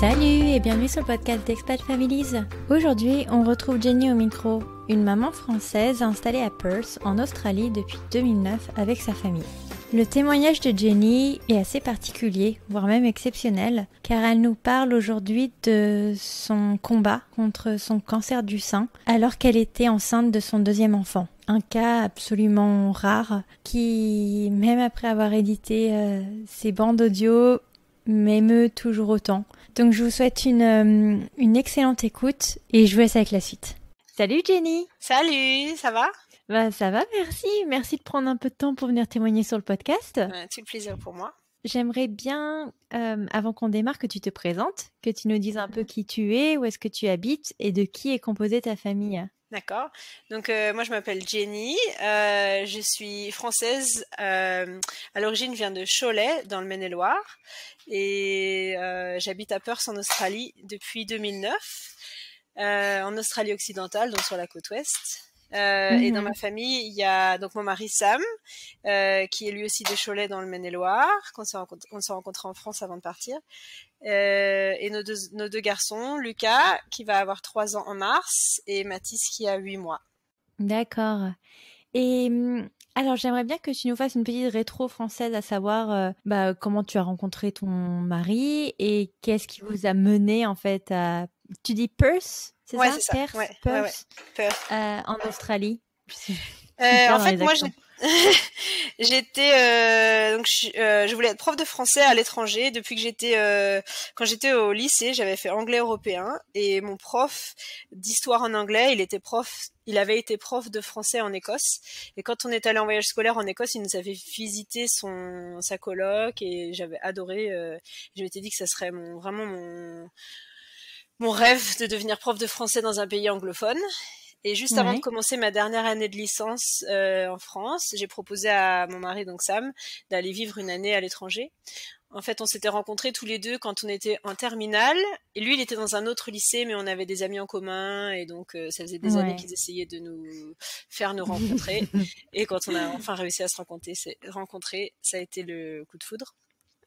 Salut et bienvenue sur le podcast d'Expat Families. Aujourd'hui, on retrouve Jenny au micro, une maman française installée à Perth, en Australie depuis 2009 avec sa famille. Le témoignage de Jenny est assez particulier, voire même exceptionnel, car elle nous parle aujourd'hui de son combat contre son cancer du sein alors qu'elle était enceinte de son deuxième enfant. Un cas absolument rare qui, même après avoir édité ses bandes audio, m'émeut toujours autant. Donc je vous souhaite une excellente écoute et je vous laisse avec la suite. Salut Jenny! Salut, ça va? Bah ça va, merci. Merci de prendre un peu de temps pour venir témoigner sur le podcast. Tout le plaisir pour moi. J'aimerais bien, avant qu'on démarre, que tu te présentes, que tu nous dises un peu qui tu es, où est-ce que tu habites et de qui est composée ta famille. D'accord. Donc moi je m'appelle Jenny, je suis française. À l'origine, je viens de Cholet, dans le Maine-et-Loire, et j'habite à Perth en Australie depuis 2009, en Australie occidentale, donc sur la côte ouest. Et dans ma famille, il y a donc mon mari Sam, qui est lui aussi de Cholet dans le Maine-et-Loire, qu'on s'est rencontrés en France avant de partir. Et nos deux garçons, Lucas, qui va avoir 3 ans en mars, et Mathis, qui a 8 mois. D'accord. Et alors, j'aimerais bien que tu nous fasses une petite rétro française, à savoir comment tu as rencontré ton mari et qu'est-ce qui vous a mené en fait à... Tu dis Perth, c'est ouais, ça? C'est ça. Perth, ouais, Perth, Perth. En Australie. En fait, moi, j'étais donc je voulais être prof de français à l'étranger depuis que quand j'étais au lycée, j'avais fait anglais européen, et mon prof d'histoire en anglais, il avait été prof de français en Écosse, et quand on est allé en voyage scolaire en Écosse, il nous avait visité sa coloc, et j'avais adoré. Je m'étais dit que ça serait vraiment mon rêve de devenir prof de français dans un pays anglophone. Et juste avant de commencer ma dernière année de licence en France, j'ai proposé à mon mari, donc Sam, d'aller vivre une année à l'étranger. En fait, on s'était rencontrés tous les deux quand on était en terminale, et lui, il était dans un autre lycée, mais on avait des amis en commun, et donc ça faisait des années qu'ils essayaient de nous faire nous rencontrer. Et quand on a enfin réussi à se rencontrer, ça a été le coup de foudre.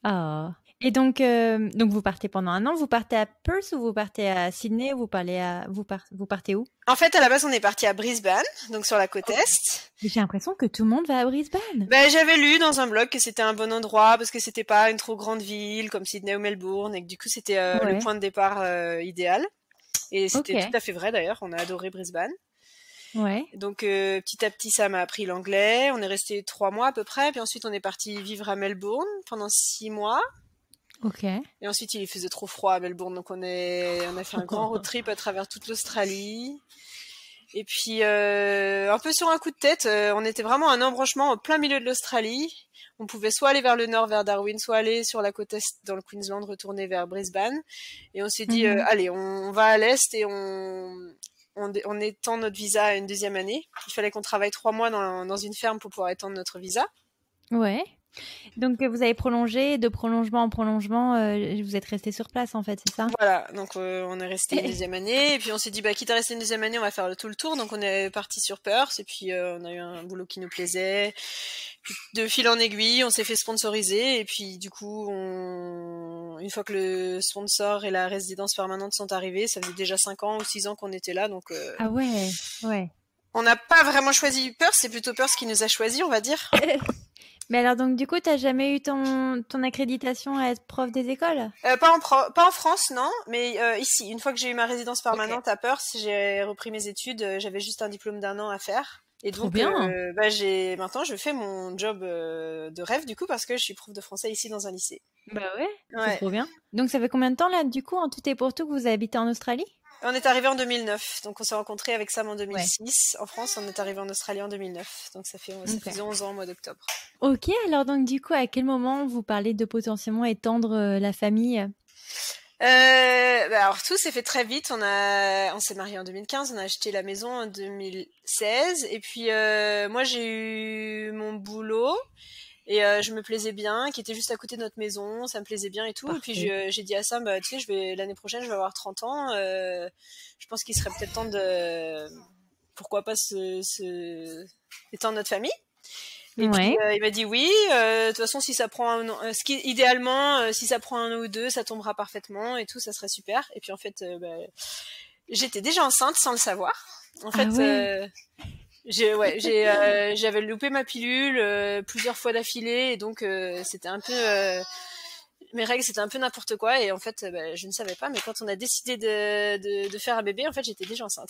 Oh. Et donc vous partez pendant un an, vous partez à Perth ou vous partez à Sydney, ou vous partez où? En fait, à la base, on est parti à Brisbane, donc sur la côte est. J'ai l'impression que tout le monde va à Brisbane. J'avais lu dans un blog que c'était un bon endroit parce que c'était pas une trop grande ville comme Sydney ou Melbourne, et que du coup c'était le point de départ idéal. Et c'était tout à fait vrai d'ailleurs, on a adoré Brisbane. Ouais. Donc petit à petit, ça m'a appris l'anglais. On est resté 3 mois à peu près, puis ensuite on est parti vivre à Melbourne pendant 6 mois. Ok. Et ensuite il faisait trop froid à Melbourne, donc on a fait un grand road trip à travers toute l'Australie. Et puis un peu sur un coup de tête, on était vraiment un embranchement en plein milieu de l'Australie. On pouvait soit aller vers le nord, vers Darwin, soit aller sur la côte est dans le Queensland, retourner vers Brisbane. Et on s'est dit, allez, on va à l'est, et on étend notre visa à une deuxième année. Il fallait qu'on travaille 3 mois dans une ferme pour pouvoir étendre notre visa. Ouais. Donc vous avez prolongé, de prolongement en prolongement, vous êtes resté sur place en fait, c'est ça? Voilà, donc on est resté une deuxième année, et puis on s'est dit quitte à rester une deuxième année, on va faire tout le tour. Donc on est parti sur Perth, et puis on a eu un boulot qui nous plaisait. Puis, de fil en aiguille, on s'est fait sponsoriser, et puis du coup, une fois que le sponsor et la résidence permanente sont arrivés, ça faisait déjà 5 ans ou 6 ans qu'on était là, donc ah ouais. On n'a pas vraiment choisi Perth, c'est plutôt Perth qui nous a choisi, on va dire. Mais alors donc du coup, t'as jamais eu ton accréditation à être prof des écoles? Pas en France, non, mais ici, une fois que j'ai eu ma résidence permanente à Perth, j'ai repris mes études, j'avais juste un diplôme d'1 an à faire. Et Trop donc bien. maintenant je fais mon job de rêve du coup, parce que je suis prof de français ici dans un lycée. Bah ouais. C'est trop bien. Donc ça fait combien de temps là du coup en tout et pour tout que vous habitez en Australie? On est arrivé en 2009, donc on s'est rencontrés avec Sam en 2006. En France, on est arrivé en Australie en 2009, donc ça faisait 11 ans au mois d'octobre. Ok, alors donc du coup, à quel moment vous parlez de potentiellement étendre la famille? Alors tout s'est fait très vite. On s'est mariés en 2015, on a acheté la maison en 2016, et puis moi j'ai eu mon boulot. Et je me plaisais bien, qui était juste à côté de notre maison, ça me plaisait bien et tout. Parfait. Et puis j'ai dit à Sam, tu sais, l'année prochaine, je vais avoir 30 ans. Je pense qu'il serait peut-être temps de, pourquoi pas étendre notre famille. Et puis Ouais. il m'a dit oui. De toute façon, si ça prend idéalement, si ça prend un an ou deux, ça tombera parfaitement et tout, ça serait super. Et puis en fait, j'étais déjà enceinte sans le savoir. En Ah fait, ouais. j'avais loupé ma pilule plusieurs fois d'affilée et donc c'était un peu mes règles, c'était un peu n'importe quoi et en fait, je ne savais pas. Mais quand on a décidé de faire un bébé, en fait, j'étais déjà enceinte.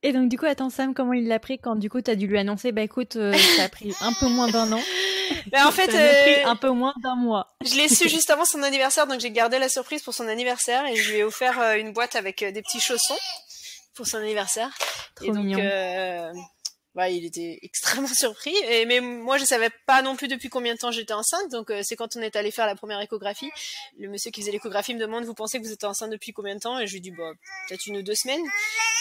Et donc du coup, attends Sam, comment il l'a pris quand du coup t'as dû lui annoncer, bah écoute, ça a pris un peu moins d'un an, En fait, ça m'a pris un peu moins d'un mois. je l'ai su juste avant son anniversaire, donc j'ai gardé la surprise pour son anniversaire et je lui ai offert une boîte avec des petits chaussons pour son anniversaire. Et Trop donc, mignon. il était extrêmement surpris. Mais moi, je savais pas non plus depuis combien de temps j'étais enceinte. Donc, c'est quand on est allé faire la première échographie. Le monsieur qui faisait l'échographie me demande, vous pensez que vous êtes enceinte depuis combien de temps? Et je lui dis, peut-être 1 ou 2 semaines.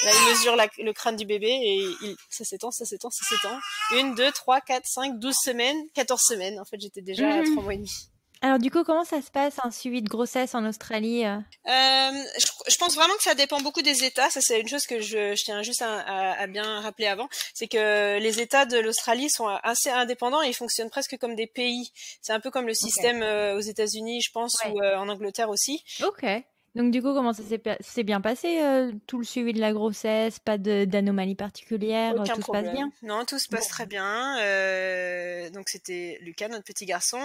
Là, il mesure le crâne du bébé et ça s'étend, ça s'étend, ça s'étend. 1, 2, 3, 4, 5, 12 semaines, 14 semaines. En fait, j'étais déjà à 3 mois et demi. Alors du coup, comment ça se passe un suivi de grossesse en Australie Je pense vraiment que ça dépend beaucoup des États. Ça, c'est une chose que je tiens juste à bien rappeler avant. C'est que les États de l'Australie sont assez indépendants et ils fonctionnent presque comme des pays. C'est un peu comme le système aux États-Unis, je pense, Ouais. ou en Angleterre aussi. Ok. Donc du coup, comment ça s'est bien passé tout le suivi de la grossesse, pas d'anomalies particulières, Aucun tout se passe problème. bien? Non, tout se Bon. passe très bien. Donc c'était Lucas, notre petit garçon.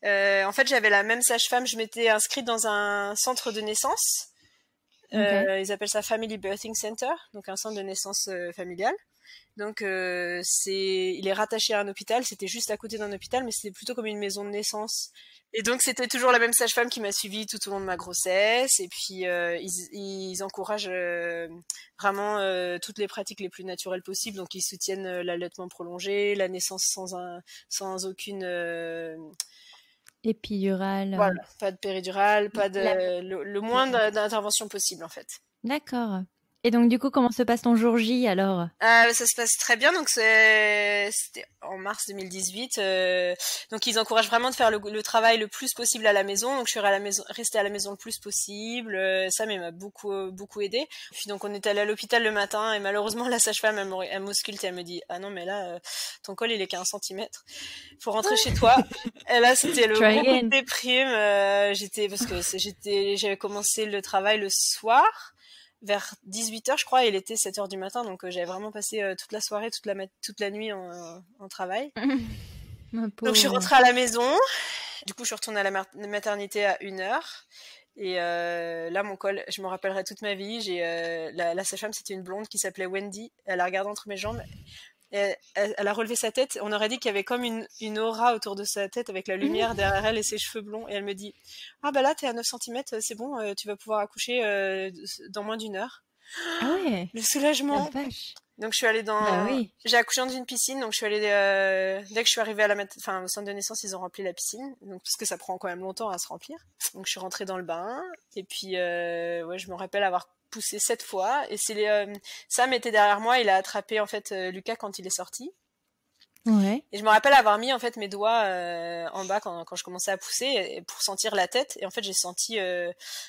En fait, j'avais la même sage-femme. Je m'étais inscrite dans un centre de naissance. Ok. Ils appellent ça Family Birthing Center, donc un centre de naissance familiale. Donc il est rattaché à un hôpital, c'était juste à côté d'un hôpital, mais c'était plutôt comme une maison de naissance. Et donc c'était toujours la même sage-femme qui m'a suivie tout au long de ma grossesse. Et puis ils encouragent vraiment toutes les pratiques les plus naturelles possibles. Donc ils soutiennent l'allaitement prolongé, la naissance sans aucune Épidurale. voilà, pas de péridurale, pas La- de le moins d'intervention possible en fait. D'accord. Et donc du coup, comment se passe ton jour J alors? Ça se passe très bien, donc c'était en mars 2018. Donc ils encouragent vraiment de faire le travail le plus possible à la maison. Donc je suis restée à la maison le plus possible. Ça m'a beaucoup aidé. Puis donc on est allé à l'hôpital le matin et malheureusement la sage-femme elle m'ausculte et elle me dit ah non mais là ton col il est qu'à 1 centimètre. Faut rentrer chez toi. Et là c'était le Try gros coup de again. déprime. J'avais commencé le travail le soir vers 18h, je crois, et il était 7h du matin, donc j'avais vraiment passé toute la soirée, toute la nuit en travail. Ma Donc je suis pauvre. rentrée à la maison, du coup je suis retournée à la maternité à 1h, et là mon col, je me rappellerai toute ma vie, la sage-femme c'était une blonde qui s'appelait Wendy, elle a regardé entre mes jambes, et elle a relevé sa tête, on aurait dit qu'il y avait comme une aura autour de sa tête avec la lumière derrière elle et ses cheveux blonds, et elle me dit « Ah bah là t'es à 9 cm, c'est bon, tu vas pouvoir accoucher dans moins d'1 heure. » Ah ouais, Le la soulagement. vache. Donc je suis allée Bah oui. j'ai accouché dans une piscine, donc je suis allée dès que je suis arrivée au centre de naissance, ils ont rempli la piscine, donc parce que ça prend quand même longtemps à se remplir. Donc je suis rentrée dans le bain et puis je me rappelle avoir poussé 7 fois et Sam était derrière moi, il a attrapé en fait Lucas quand il est sorti. Ouais. Et je me rappelle avoir mis en fait mes doigts en bas quand je commençais à pousser pour sentir la tête. Et en fait, j'ai senti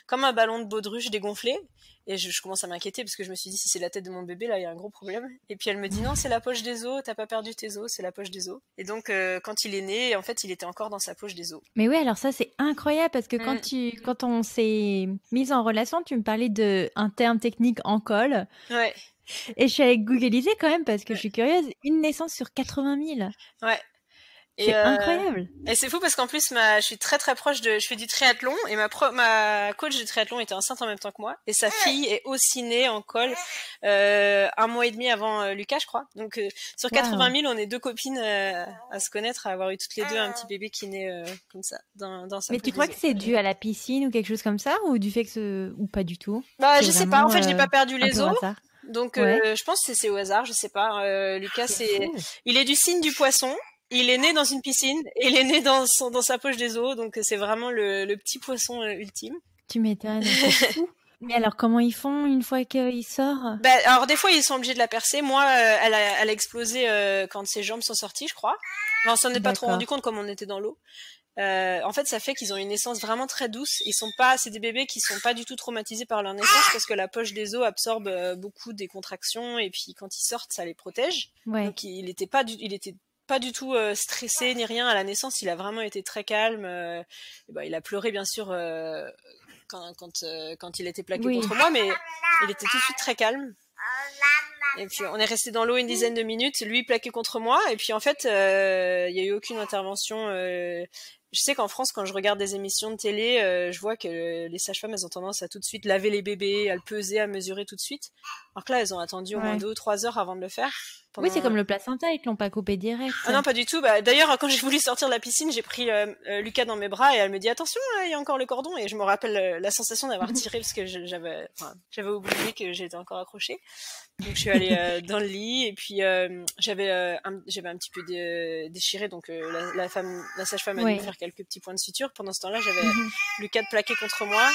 comme un ballon de baudruche dégonflé. Et je commence à m'inquiéter parce que je me suis dit si c'est la tête de mon bébé, là, il y a un gros problème. Et puis elle me dit non, c'est la poche des os, t'as pas perdu tes os, c'est la poche des os. Et donc quand il est né, en fait, il était encore dans sa poche des os. Mais oui, alors ça c'est incroyable parce que quand on s'est mis en relation, tu me parlais de un terme technique en col. Ouais. Et je suis allée googliser quand même parce que je suis curieuse. Une naissance sur 80 000. Ouais. C'est incroyable. Et c'est fou parce qu'en plus, je suis très très proche je fais du triathlon et ma coach de triathlon était enceinte en même temps que moi et sa fille est aussi née en col 1 mois et demi avant Lucas, je crois. Donc sur 80 000, on est 2 copines à se connaître, à avoir eu toutes les deux un petit bébé qui naît comme ça dans sa Mais poche tu crois des que os. c'est dû à la piscine ou quelque chose comme ça ou du fait ou pas du tout? Je sais pas. En fait, je n'ai pas perdu un les peu au os. hasard. Donc Ouais. je pense que c'est au hasard, je sais pas. Lucas, C'est fou. il est du signe du poisson. Il est né dans une piscine et il est né dans sa poche des os, donc c'est vraiment le petit poisson ultime. Tu m'étonnes, c'est fou. Mais alors comment ils font une fois qu'il sort? Alors des fois ils sont obligés de la percer. Moi, elle a explosé quand ses jambes sont sorties, je crois. Enfin, on s'en est pas trop rendu compte comme on était dans l'eau. En fait, ça fait qu'ils ont une naissance vraiment très douce. C'est des bébés qui sont pas du tout traumatisés par leur naissance parce que la poche des os absorbe beaucoup des contractions et puis quand ils sortent, ça les protège. Ouais. Donc il était pas du tout stressé ni rien à la naissance. Il a vraiment été très calme. Il a pleuré bien sûr quand il était plaqué contre moi, mais il était tout de suite très calme. Et puis on est resté dans l'eau une dizaine de minutes, lui plaqué contre moi, et puis en fait il y a eu aucune intervention. Je sais qu'en France, quand je regarde des émissions de télé, je vois que les sages-femmes, elles ont tendance à tout de suite laver les bébés, à le peser, à mesurer tout de suite. Alors que là, elles ont attendu au moins 2 ou 3 heures avant de le faire. Oui, c'est comme le placenta, ils te l'ont pas coupé direct. Ah non, pas du tout. D'ailleurs, quand j'ai voulu sortir de la piscine, j'ai pris Lucas dans mes bras et elle me dit attention, il y a encore le cordon. Et je me rappelle la sensation d'avoir tiré parce que j'avais oublié que j'étais encore accrochée. Donc je suis allée dans le lit et puis j'avais un petit peu déchiré, donc la sage-femme a dû me faire quelques petits points de suture. Pendant ce temps-là, j'avais Lucas plaqué contre moi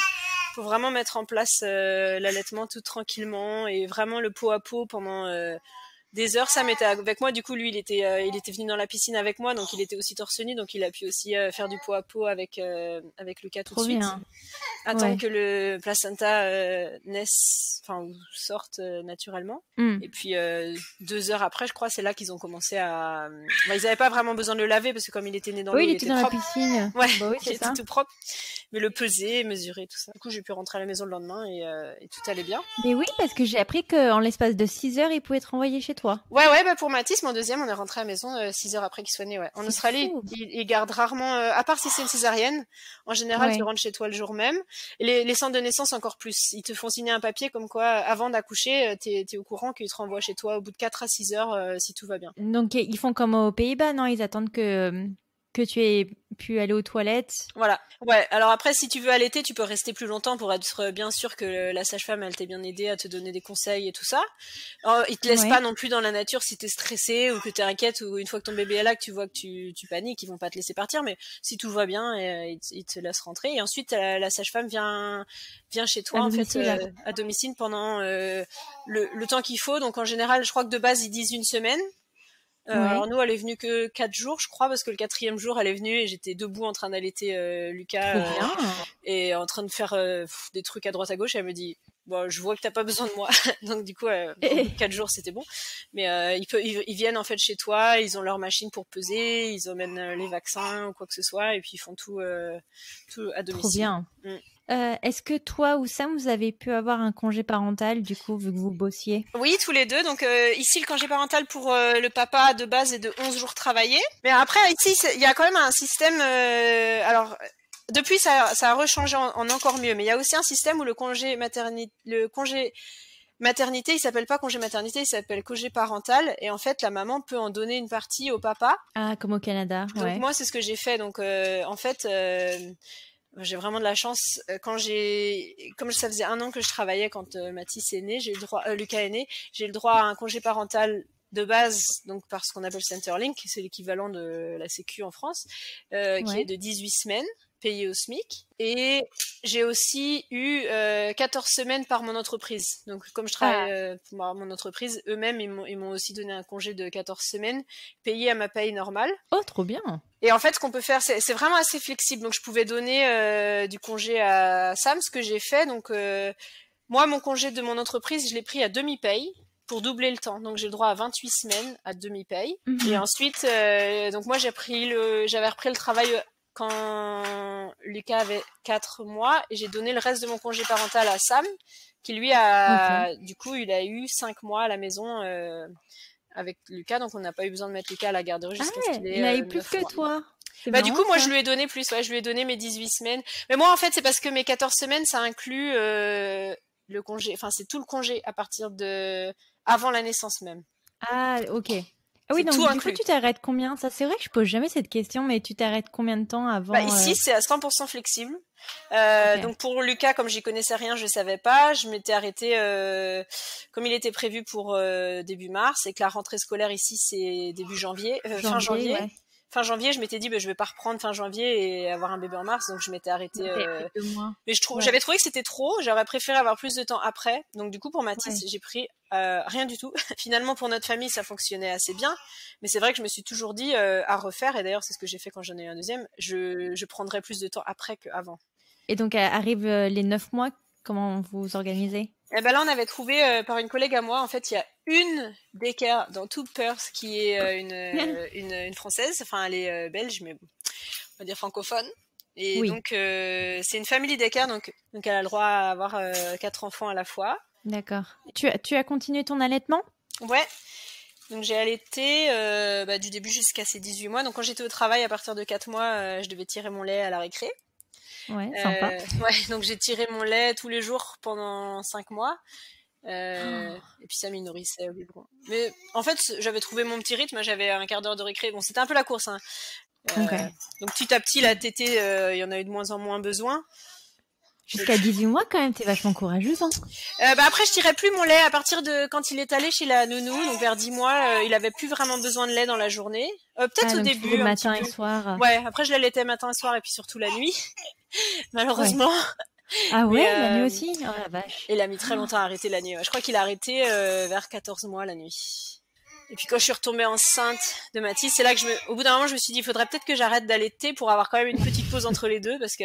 pour vraiment mettre en place l'allaitement tout tranquillement et vraiment le pot à pot pendant des heures. Sam était avec moi, du coup lui il était venu dans la piscine avec moi, donc il était aussi torse nu, donc il a pu aussi faire du pot à pot avec Lucas tout de suite. Attendre que le placenta naisse, ou sorte naturellement. Et puis 2 heures après, je crois, c'est là qu'ils ont commencé à. Ils n'avaient pas vraiment besoin de le laver parce que comme il était né dans l'eau, il était dans propre. La piscine. Ouais, il était tout propre. Mais le peser, mesurer, tout ça. Du coup, j'ai pu rentrer à la maison le lendemain et tout allait bien. Mais oui, parce que j'ai appris qu'en l'espace de 6 heures, il pouvait être renvoyé chez toi. Ouais, pour Mathis, mon deuxième, on est rentré à la maison 6 heures après qu'il soit né. Ouais. En Australie, il garde rarement, à part si c'est une césarienne. En général, tu rentres chez toi le jour même. Et les centres de naissance encore plus. Ils te font signer un papier comme quoi, avant d'accoucher, t'es au courant qu'ils te renvoient chez toi au bout de 4 à 6 heures si tout va bien. Donc ils font comme aux Pays-Bas, non? Ils attendent que tu aies pu aller aux toilettes. Voilà. Ouais. Alors après, si tu veux allaiter, tu peux rester plus longtemps pour être bien sûr que la sage-femme, elle t'ait bien aidé à te donner des conseils et tout ça. Alors, ils te laissent pas non plus dans la nature si t'es stressé ou que t'es inquiète ou une fois que ton bébé est là, que tu vois que tu paniques, ils vont pas te laisser partir. Mais si tout va bien, ils te laissent rentrer. Et ensuite, la sage-femme vient chez toi à domicile pendant le temps qu'il faut. Donc en général, je crois que de base, ils disent une semaine. Alors nous, elle est venue que 4 jours, je crois, parce que le 4e jour, elle est venue et j'étais debout en train d'allaiter Lucas et en train de faire des trucs à droite à gauche. Et elle me dit, bon, je vois que t'as pas besoin de moi, donc du coup, 4 jours, c'était bon. Mais ils viennent en fait chez toi, ils ont leur machine pour peser, ils emmènent les vaccins ou quoi que ce soit, et puis ils font tout à domicile. Trop bien. Est-ce que toi ou Sam, vous avez pu avoir un congé parental, du coup, vu que vous bossiez? Oui, tous les deux. Donc ici, le congé parental pour le papa de base est de 11 jours travaillés. Mais après, ici, il y a quand même un système... alors, depuis, ça a rechangé en encore mieux. Mais il y a aussi un système où le congé maternité, il s'appelle pas congé maternité, il s'appelle congé parental. Et en fait, la maman peut en donner une partie au papa. Ah, comme au Canada. Donc moi, c'est ce que j'ai fait. Donc en fait... j'ai vraiment de la chance. Comme ça faisait 1 an que je travaillais quand Mathis est né, Lucas est né, j'ai le droit à un congé parental de base, donc par ce qu'on appelle Centrelink, c'est l'équivalent de la Sécu en France, qui est de 18 semaines, payé au SMIC. Et j'ai aussi eu 14 semaines par mon entreprise. Donc comme je travaille pour mon entreprise, eux-mêmes, ils m'ont aussi donné un congé de 14 semaines, payé à ma paye normale. Oh, trop bien! Et en fait, ce qu'on peut faire, c'est vraiment assez flexible. Donc, je pouvais donner du congé à Sam, ce que j'ai fait. Donc, moi, mon congé de mon entreprise, je l'ai pris à demi-paye pour doubler le temps. Donc, j'ai le droit à 28 semaines à demi-paye. Et ensuite, donc moi, j'avais repris le travail quand Lucas avait 4 mois et j'ai donné le reste de mon congé parental à Sam, qui lui du coup, il a eu 5 mois à la maison avec Lucas, donc on n'a pas eu besoin de mettre Lucas à la garderie jusqu'à ce qu'il ait il a eu plus que mois. toi. Du coup, moi, je lui ai donné plus. Ouais, je lui ai donné mes 18 semaines. Mais moi, en fait, c'est parce que mes 14 semaines, ça inclut le congé. Enfin, c'est tout le congé à partir de avant la naissance même. Ah, ok. Ah oui, donc du coup, tu t'arrêtes combien? Ça, c'est vrai que je pose jamais cette question, mais tu t'arrêtes combien de temps avant? Ici, c'est à 100% flexible. Donc pour Lucas, comme j'y connaissais rien, je savais pas. Je m'étais arrêtée comme il était prévu pour début mars, et que la rentrée scolaire ici c'est début janvier, fin janvier. Ouais. Fin janvier, je m'étais dit je vais pas reprendre fin janvier et avoir un bébé en mars, donc je m'étais arrêtée. Mais j'avais trouvé que c'était trop. J'aurais préféré avoir plus de temps après. Donc du coup pour Mathis, j'ai pris rien du tout. Finalement pour notre famille ça fonctionnait assez bien, mais c'est vrai que je me suis toujours dit à refaire, et d'ailleurs c'est ce que j'ai fait quand j'en ai eu un deuxième. Je prendrais plus de temps après qu'avant. Et donc arrivent les 9 mois. Comment vous organisez? Et ben là, on avait trouvé par une collègue à moi. En fait, il y a une daycare dans tout Perth qui est une française. Enfin, elle est belge, mais on va dire francophone. Et Oui. donc, c'est une family daycare, donc elle a le droit à avoir 4 enfants à la fois. D'accord. Tu as continué ton allaitement? Ouais. Donc j'ai allaité du début jusqu'à ses 18 mois. Donc quand j'étais au travail, à partir de 4 mois, je devais tirer mon lait à la récré. Ouais, sympa. Ouais, donc j'ai tiré mon lait tous les jours pendant 5 mois. Et puis ça m'y nourrissait au biberon. Mais en fait, j'avais trouvé mon petit rythme. J'avais un quart d'heure de récré. Bon, c'était un peu la course, hein. Okay. Donc petit à petit, la tétée, il y en a eu de moins en moins besoin. Jusqu'à 18 mois quand même, t'es vachement courageuse, hein. Après, je tirais plus mon lait à partir de quand il est allé chez la nounou, donc vers 10 mois, il avait plus vraiment besoin de lait dans la journée. Peut-être au début. Le matin et soir. Ouais, après je l'allaitais matin et soir et puis surtout la nuit, malheureusement. Ouais. Ah ouais, la nuit aussi? Oh la vache. Il a mis très longtemps à arrêter la nuit. Ouais. Je crois qu'il a arrêté vers 14 mois la nuit. Et puis quand je suis retombée enceinte de Mathis, c'est là que au bout d'un moment, je me suis dit, il faudrait peut-être que j'arrête d'allaiter pour avoir quand même une petite pause entre les deux, parce que.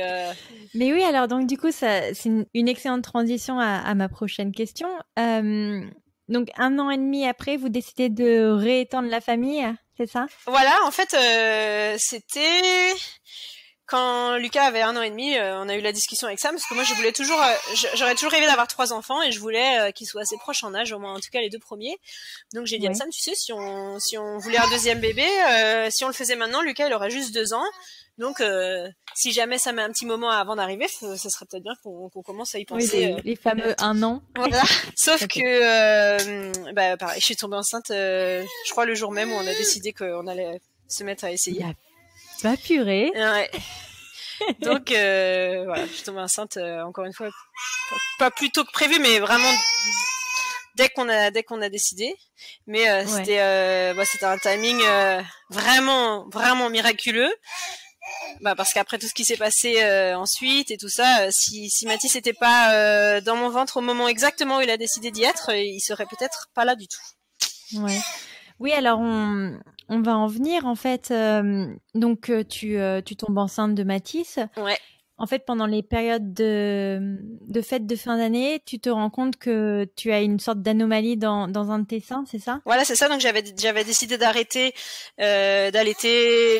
Mais oui, alors donc du coup, ça, c'est une excellente transition à ma prochaine question. Donc 1 an et demi après, vous décidez de réétendre la famille, c'est ça? Voilà, en fait, c'était quand Lucas avait 1 an et demi, on a eu la discussion avec Sam, parce que moi j'aurais toujours rêvé d'avoir 3 enfants et je voulais qu'ils soient assez proches en âge, au moins en tout cas les 2 premiers. Donc j'ai dit à Sam, tu sais, si on voulait un deuxième bébé, si on le faisait maintenant, Lucas il aurait juste 2 ans. Donc si jamais ça met un petit moment avant d'arriver, ça serait peut-être bien qu'on commence à y penser. Oui, les fameux 1 an. Voilà. Sauf que pareil, je suis tombée enceinte, je crois le jour même où on a décidé qu'on allait se mettre à essayer. Pas purée. Ouais. Donc voilà, je suis tombée enceinte encore une fois, pas plus tôt que prévu, mais vraiment dès qu'on a décidé. Mais c'était un timing vraiment vraiment miraculeux. Parce qu'après tout ce qui s'est passé ensuite et tout ça, si Mathis n'était pas dans mon ventre au moment exactement où il a décidé d'y être, il serait peut-être pas là du tout. Ouais. Oui, alors on va en venir en fait. Donc tu tombes enceinte de Mathis. Ouais. En fait, pendant les périodes de fêtes de fin d'année, tu te rends compte que tu as une sorte d'anomalie dans un de tes seins, c'est ça? Voilà, c'est ça. Donc j'avais décidé d'allaiter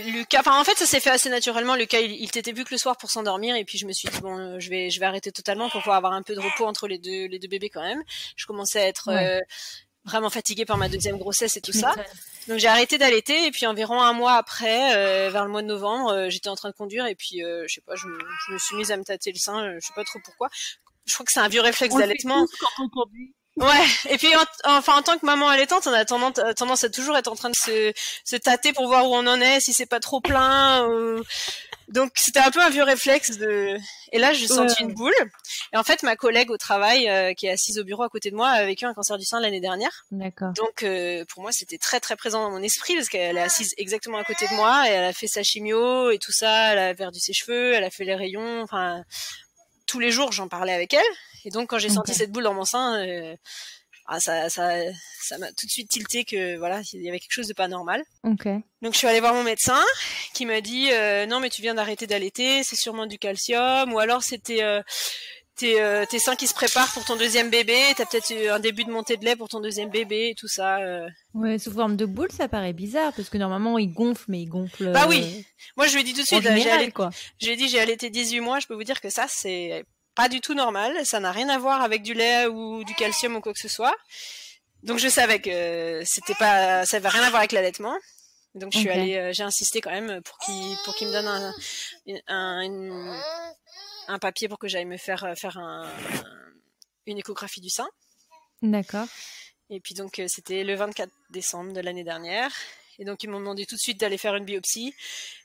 Lucas. Enfin, en fait, ça s'est fait assez naturellement. Lucas, il t'était plus que le soir pour s'endormir, et puis je me suis dit bon, je vais arrêter totalement pour pouvoir avoir un peu de repos entre les deux bébés quand même. Je commençais à être vraiment fatiguée par ma deuxième grossesse et tout ça. Donc j'ai arrêté d'allaiter, et puis environ 1 mois après, vers le mois de novembre, j'étais en train de conduire, et puis je sais pas, je me suis mise à me tâter le sein, je sais pas trop pourquoi. Je crois que c'est un vieux réflexe d'allaitement. Quand on conduit. Ouais, et puis en tant que maman allaitante, on a tendance à toujours être en train de se tâter pour voir où on en est, si c'est pas trop plein. Donc c'était un peu un vieux réflexe Et là, j'ai senti une boule. Et en fait, ma collègue au travail, qui est assise au bureau à côté de moi, a vécu un cancer du sein l'année dernière. D'accord. Donc pour moi, c'était très très présent dans mon esprit, parce qu'elle est assise exactement à côté de moi, et elle a fait sa chimio et tout ça. Elle a perdu ses cheveux, elle a fait les rayons. Enfin, tous les jours, j'en parlais avec elle. Et donc quand j'ai senti cette boule dans mon sein, ça m'a tout de suite tilté que voilà, il y avait quelque chose de pas normal. Okay. Donc je suis allée voir mon médecin, qui m'a dit non, mais tu viens d'arrêter d'allaiter, c'est sûrement du calcium, ou alors c'était tes seins qui se préparent pour ton deuxième bébé, t'as peut-être eu un début de montée de lait pour ton deuxième bébé et tout ça. Ouais, sous forme de boule, ça paraît bizarre, parce que normalement il gonfle, mais il gonfle. Bah oui. Moi je lui ai dit tout de suite, je lui ai dit j'ai allaité 18 mois, je peux vous dire que ça c'est pas du tout normal, ça n'a rien à voir avec du lait ou du calcium ou quoi que ce soit. Donc je savais que ça avait rien à voir avec l'allaitement. Donc je suis allée, j'ai insisté quand même pour qu'il me donne un papier pour que j'aille me faire une échographie du sein. D'accord. Et puis donc c'était le 24 décembre de l'année dernière. Et donc ils m'ont demandé tout de suite d'aller faire une biopsie.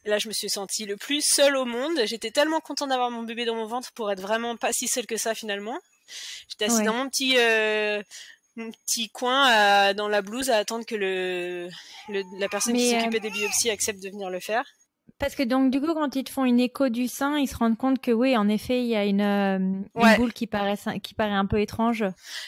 Et là je me suis sentie le plus seule au monde. J'étais tellement contente d'avoir mon bébé dans mon ventre pour être vraiment pas si seule que ça finalement. J'étais assise dans mon petit coin dans la blouse à attendre que la personne qui s'occupait des biopsies accepte de venir le faire. Parce que donc du coup quand ils te font une écho du sein, ils se rendent compte que oui, en effet, il y a une boule qui paraît un peu étrange.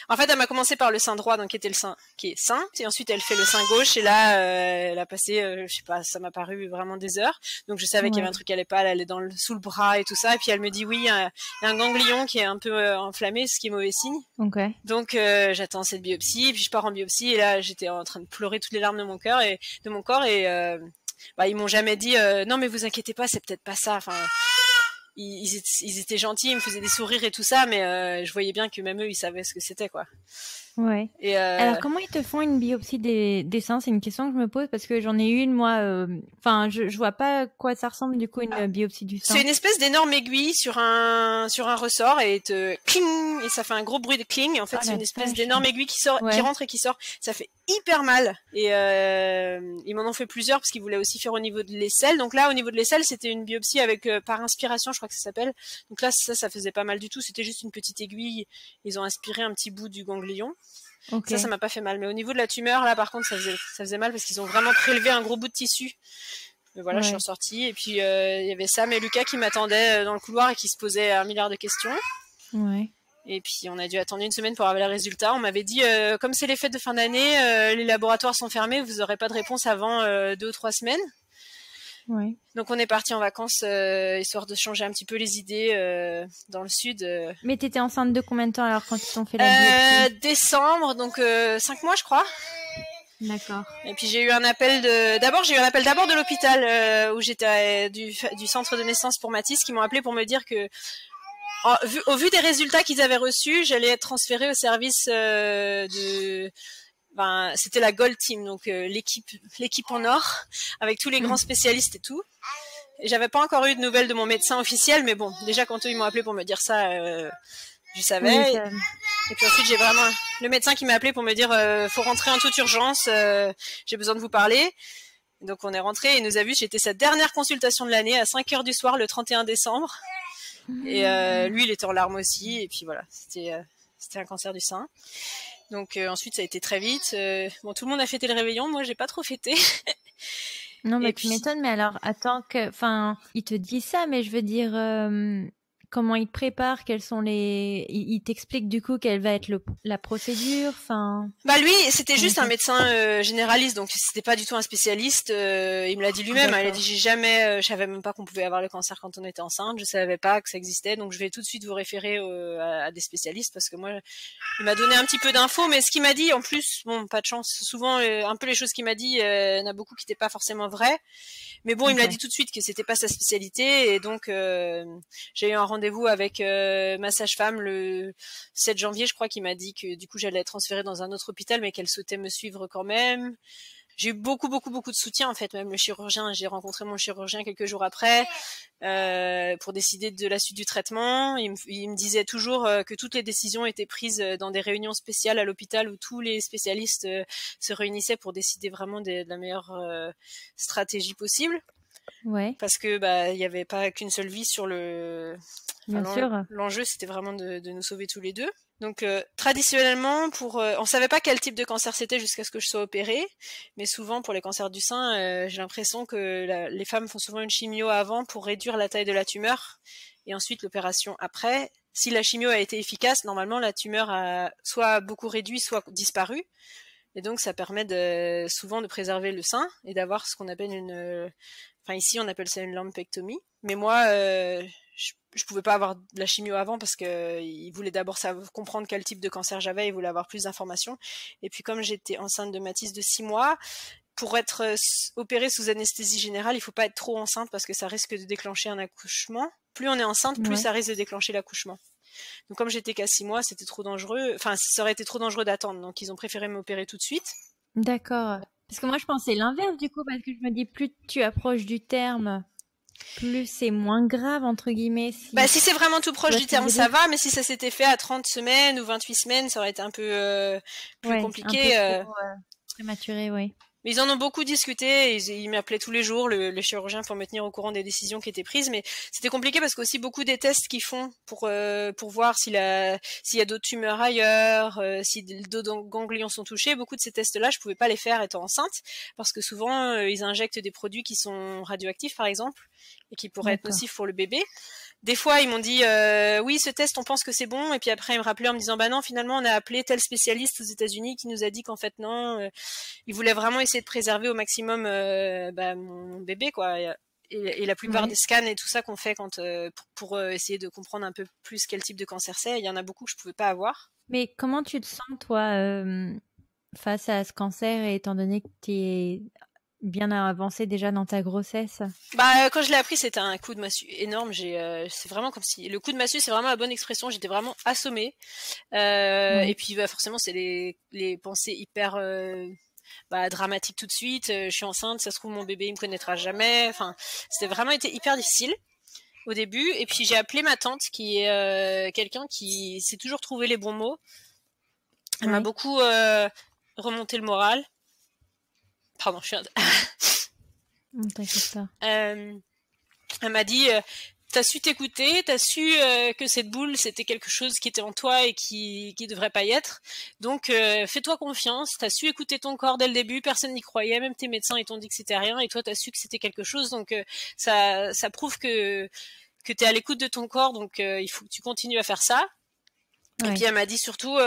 En fait, elle m'a commencé par le sein droit, donc qui était le sein qui est sain, et ensuite elle fait le sein gauche, et là elle a passé, je sais pas, ça m'a paru vraiment des heures. Donc je savais qu'il y avait un truc qui allait pas, elle allait sous le bras et tout ça, et puis elle me dit oui, il y a un ganglion qui est un peu enflammé, ce qui est mauvais signe. Okay. Donc j'attends cette biopsie, et puis je pars en biopsie, et là j'étais en train de pleurer toutes les larmes de mon corps et ils m'ont jamais dit non mais vous inquiétez pas, c'est peut-être pas ça. Enfin, ils étaient gentils, ils me faisaient des sourires et tout ça, mais je voyais bien que même eux ils savaient ce que c'était quoi. Ouais. Et alors comment ils te font une biopsie des seins? C'est une question que je me pose parce que j'en ai eu une moi. Enfin, je vois pas à quoi ça ressemble du coup une biopsie du sein. C'est une espèce d'énorme aiguille sur un ressort et cling, et ça fait un gros bruit de cling. Et en fait, c'est une espèce d'énorme aiguille qui rentre et qui sort. Ça fait hyper mal. Et ils m'en ont fait plusieurs parce qu'ils voulaient aussi faire au niveau de l'aisselle. Donc là, au niveau de l'aisselle, c'était une biopsie avec par inspiration, je crois que ça s'appelle. Donc là, ça faisait pas mal du tout. C'était juste une petite aiguille. Ils ont aspiré un petit bout du ganglion. Okay. Ça m'a pas fait mal. Mais au niveau de la tumeur, là, par contre, ça faisait mal parce qu'ils ont vraiment prélevé un gros bout de tissu. Mais voilà, je suis ressortie. Et puis, il y avait Sam et Lucas qui m'attendaient dans le couloir et qui se posaient un milliard de questions. Ouais. Et puis, on a dû attendre une semaine pour avoir les résultats. On m'avait dit, comme c'est les fêtes de fin d'année, les laboratoires sont fermés, vous n'aurez pas de réponse avant 2 ou 3 semaines. Ouais. Donc on est parti en vacances histoire de changer un petit peu les idées dans le sud. Mais t'étais enceinte de combien de temps alors quand ils t'ont fait la biopsie? Décembre, donc 5 mois je crois. D'accord. Et puis j'ai eu un appel d'abord de l'hôpital où j'étais du centre de naissance pour Mathis qui m'ont appelé pour me dire que au vu des résultats qu'ils avaient reçus, j'allais être transférée au service c'était la Gold Team, donc l'équipe en or, avec tous les grands spécialistes et tout. Et j'avais pas encore eu de nouvelles de mon médecin officiel, mais bon, déjà quand eux ils m'ont appelé pour me dire ça, je savais. Oui, et puis ensuite j'ai vraiment le médecin qui m'a appelé pour me dire faut rentrer en toute urgence, j'ai besoin de vous parler. Et donc on est rentré et il nous a vu, c'était sa dernière consultation de l'année à 5h du soir le 31 décembre. Et lui il était en larmes aussi, et puis voilà, c'était un cancer du sein. Donc ensuite ça a été très vite. Bon, tout le monde a fêté le réveillon, moi j'ai pas trop fêté. Non mais tu m'étonnes, mais alors attends il te dit ça, mais je veux dire comment il te prépare, quels sont il t'explique du coup quelle va être la procédure, Bah lui, c'était juste un médecin généraliste, donc c'était pas du tout un spécialiste. Il me l'a dit lui-même. Il a dit je savais même pas qu'on pouvait avoir le cancer quand on était enceinte. Je savais pas que ça existait, donc je vais tout de suite vous référer à des spécialistes parce que moi, il m'a donné un petit peu d'infos, mais ce qu'il m'a dit en plus, bon, pas de chance. Souvent, un peu les choses qu'il m'a dit, il y en a beaucoup qui n'étaient pas forcément vraies. Mais bon, il me l'a dit tout de suite que c'était pas sa spécialité, et donc j'ai eu un rendez-vous avec ma sage-femme le 7 janvier, je crois, qui m'a dit que du coup j'allais être transférée dans un autre hôpital, mais qu'elle souhaitait me suivre quand même. J'ai eu beaucoup de soutien en fait, même le chirurgien. J'ai rencontré mon chirurgien quelques jours après pour décider de la suite du traitement. Il me disait toujours que toutes les décisions étaient prises dans des réunions spéciales à l'hôpital où tous les spécialistes se réunissaient pour décider vraiment de la meilleure stratégie possible. Ouais. Parce que il y avait pas qu'une seule vie sur Bien sûr. L'enjeu c'était vraiment de nous sauver tous les deux. Donc traditionnellement, on savait pas quel type de cancer c'était jusqu'à ce que je sois opérée, mais souvent pour les cancers du sein, j'ai l'impression que les femmes font souvent une chimio avant pour réduire la taille de la tumeur, et ensuite l'opération après. Si la chimio a été efficace, normalement la tumeur a soit beaucoup réduit, soit disparu, et donc ça permet souvent de préserver le sein et d'avoir ce qu'on appelle ici on appelle ça une lumpectomie. Mais moi, je pouvais pas avoir de la chimio avant parce que il voulait d'abord comprendre quel type de cancer j'avais, il voulait avoir plus d'informations. Et puis comme j'étais enceinte de Mathis de 6 mois, pour être opérée sous anesthésie générale, il faut pas être trop enceinte parce que ça risque de déclencher un accouchement. Plus on est enceinte, plus ça risque de déclencher l'accouchement. Donc comme j'étais qu'à 6 mois, c'était trop dangereux. Enfin, ça aurait été trop dangereux d'attendre. Donc ils ont préféré m'opérer tout de suite. D'accord. Parce que moi je pensais l'inverse du coup, parce que je me dis plus tu approches du terme, plus c'est moins grave entre guillemets. Si c'est vraiment tout proche du terme, ça va, mais si ça s'était fait à 30 semaines ou 28 semaines, ça aurait été un peu plus compliqué. Un peu trop prématuré, oui. Mais ils en ont beaucoup discuté, ils m'appelaient tous les jours, le chirurgien, pour me tenir au courant des décisions qui étaient prises, mais c'était compliqué parce qu'aussi beaucoup des tests qu'ils font pour voir s'il y a d'autres tumeurs ailleurs, si d'autres ganglions sont touchés, beaucoup de ces tests-là, je pouvais pas les faire étant enceinte, parce que souvent, ils injectent des produits qui sont radioactifs, par exemple, et qui pourraient être nocifs pour le bébé. Des fois, ils m'ont dit oui, ce test, on pense que c'est bon, et puis après, ils me rappelaient en me disant bah non, finalement, on a appelé tel spécialiste aux États-Unis qui nous a dit qu'en fait non. Ils voulaient vraiment essayer de préserver au maximum mon bébé, quoi. Et la plupart des scans et tout ça qu'on fait pour essayer de comprendre un peu plus quel type de cancer c'est, il y en a beaucoup que je pouvais pas avoir. Mais comment tu te sens, toi, face à ce cancer, étant donné que tu es bien avancé déjà dans ta grossesse? Quand je l'ai appris, c'était un coup de massue énorme. C'est vraiment comme si le coup de massue, c'est vraiment la bonne expression. J'étais vraiment assommée. Et puis forcément, c'est les pensées hyper dramatiques tout de suite. Je suis enceinte, ça se trouve mon bébé il me connaîtra jamais. Enfin, c'était vraiment été hyper difficile au début. Et puis j'ai appelé ma tante, qui est quelqu'un qui sait toujours trouver les bons mots. Elle m'a beaucoup remonté le moral. Pardon, je suis t'inquiète pas. Elle m'a dit t'as su t'écouter, t'as su que cette boule c'était quelque chose qui était en toi et qui devrait pas y être. Donc fais-toi confiance, t'as su écouter ton corps dès le début, personne n'y croyait, même tes médecins ils t'ont dit que c'était rien et toi t'as su que c'était quelque chose. Donc ça prouve que t'es à l'écoute de ton corps, donc il faut que tu continues à faire ça. Et puis elle m'a dit surtout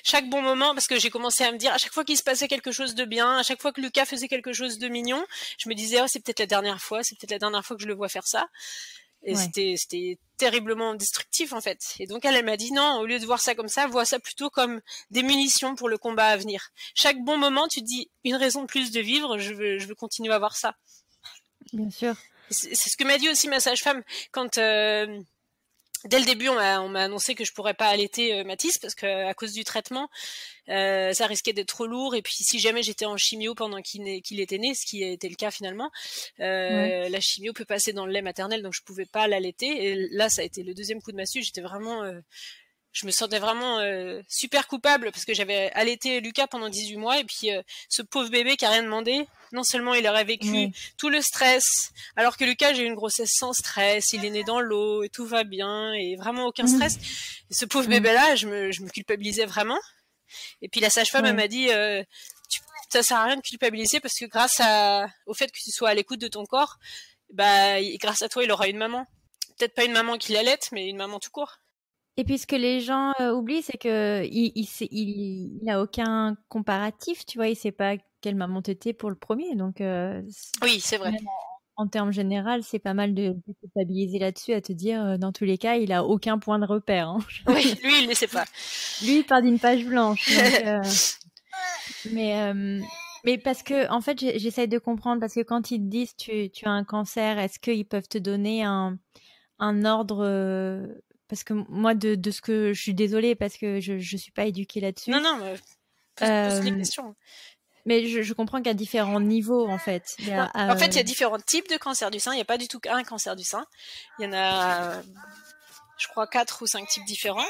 chaque bon moment, parce que j'ai commencé à me dire à chaque fois qu'il se passait quelque chose de bien, à chaque fois que Lucas faisait quelque chose de mignon, je me disais c'est peut-être la dernière fois, c'est peut-être la dernière fois que je le vois faire ça. Et c'était terriblement destructif en fait. Et donc elle m'a dit non, au lieu de voir ça comme ça, vois ça plutôt comme des munitions pour le combat à venir. Chaque bon moment, tu te dis une raison de plus de vivre, je veux continuer à voir ça. Bien sûr. C'est ce que m'a dit aussi ma sage-femme quand dès le début, on m'a annoncé que je pourrais pas allaiter Mathis parce que à cause du traitement, ça risquait d'être trop lourd. Et puis, si jamais j'étais en chimio pendant qu'il était né, ce qui était le cas finalement, la chimio peut passer dans le lait maternel, donc je pouvais pas l'allaiter. Et là, ça a été le deuxième coup de massue. Je me sentais vraiment super coupable parce que j'avais allaité Lucas pendant 18 mois et puis ce pauvre bébé qui a rien demandé, non seulement il aurait vécu tout le stress, alors que Lucas, j'ai eu une grossesse sans stress, il est né dans l'eau et tout va bien et vraiment aucun stress. Et ce pauvre bébé-là, je me culpabilisais vraiment. Et puis la sage-femme, elle m'a dit ça sert à rien de culpabiliser parce que grâce au fait que tu sois à l'écoute de ton corps, grâce à toi, il aura une maman. Peut-être pas une maman qui l'allaite, mais une maman tout court. Et puis ce que les gens oublient, c'est que il a aucun comparatif, tu vois, il sait pas quelle maman t'étais pour le premier, donc oui, c'est vrai. En termes général, c'est pas mal de culpabiliser là-dessus, à te dire, dans tous les cas, il a aucun point de repère. Hein. Oui, lui, il ne sait pas. Lui, il part d'une page blanche. Donc, mais parce que, en fait, j'essaye de comprendre, parce que quand ils te disent tu as un cancer, est-ce qu'ils peuvent te donner un ordre parce que moi, de ce que je suis désolée, parce que je suis pas éduquée là-dessus. Non, pose les questions. Mais je comprends qu'il y a différents niveaux, en fait. En fait, il y a différents types de cancer du sein. Il n'y a pas du tout qu'un cancer du sein. Il y en a, je crois, 4 ou 5 types différents.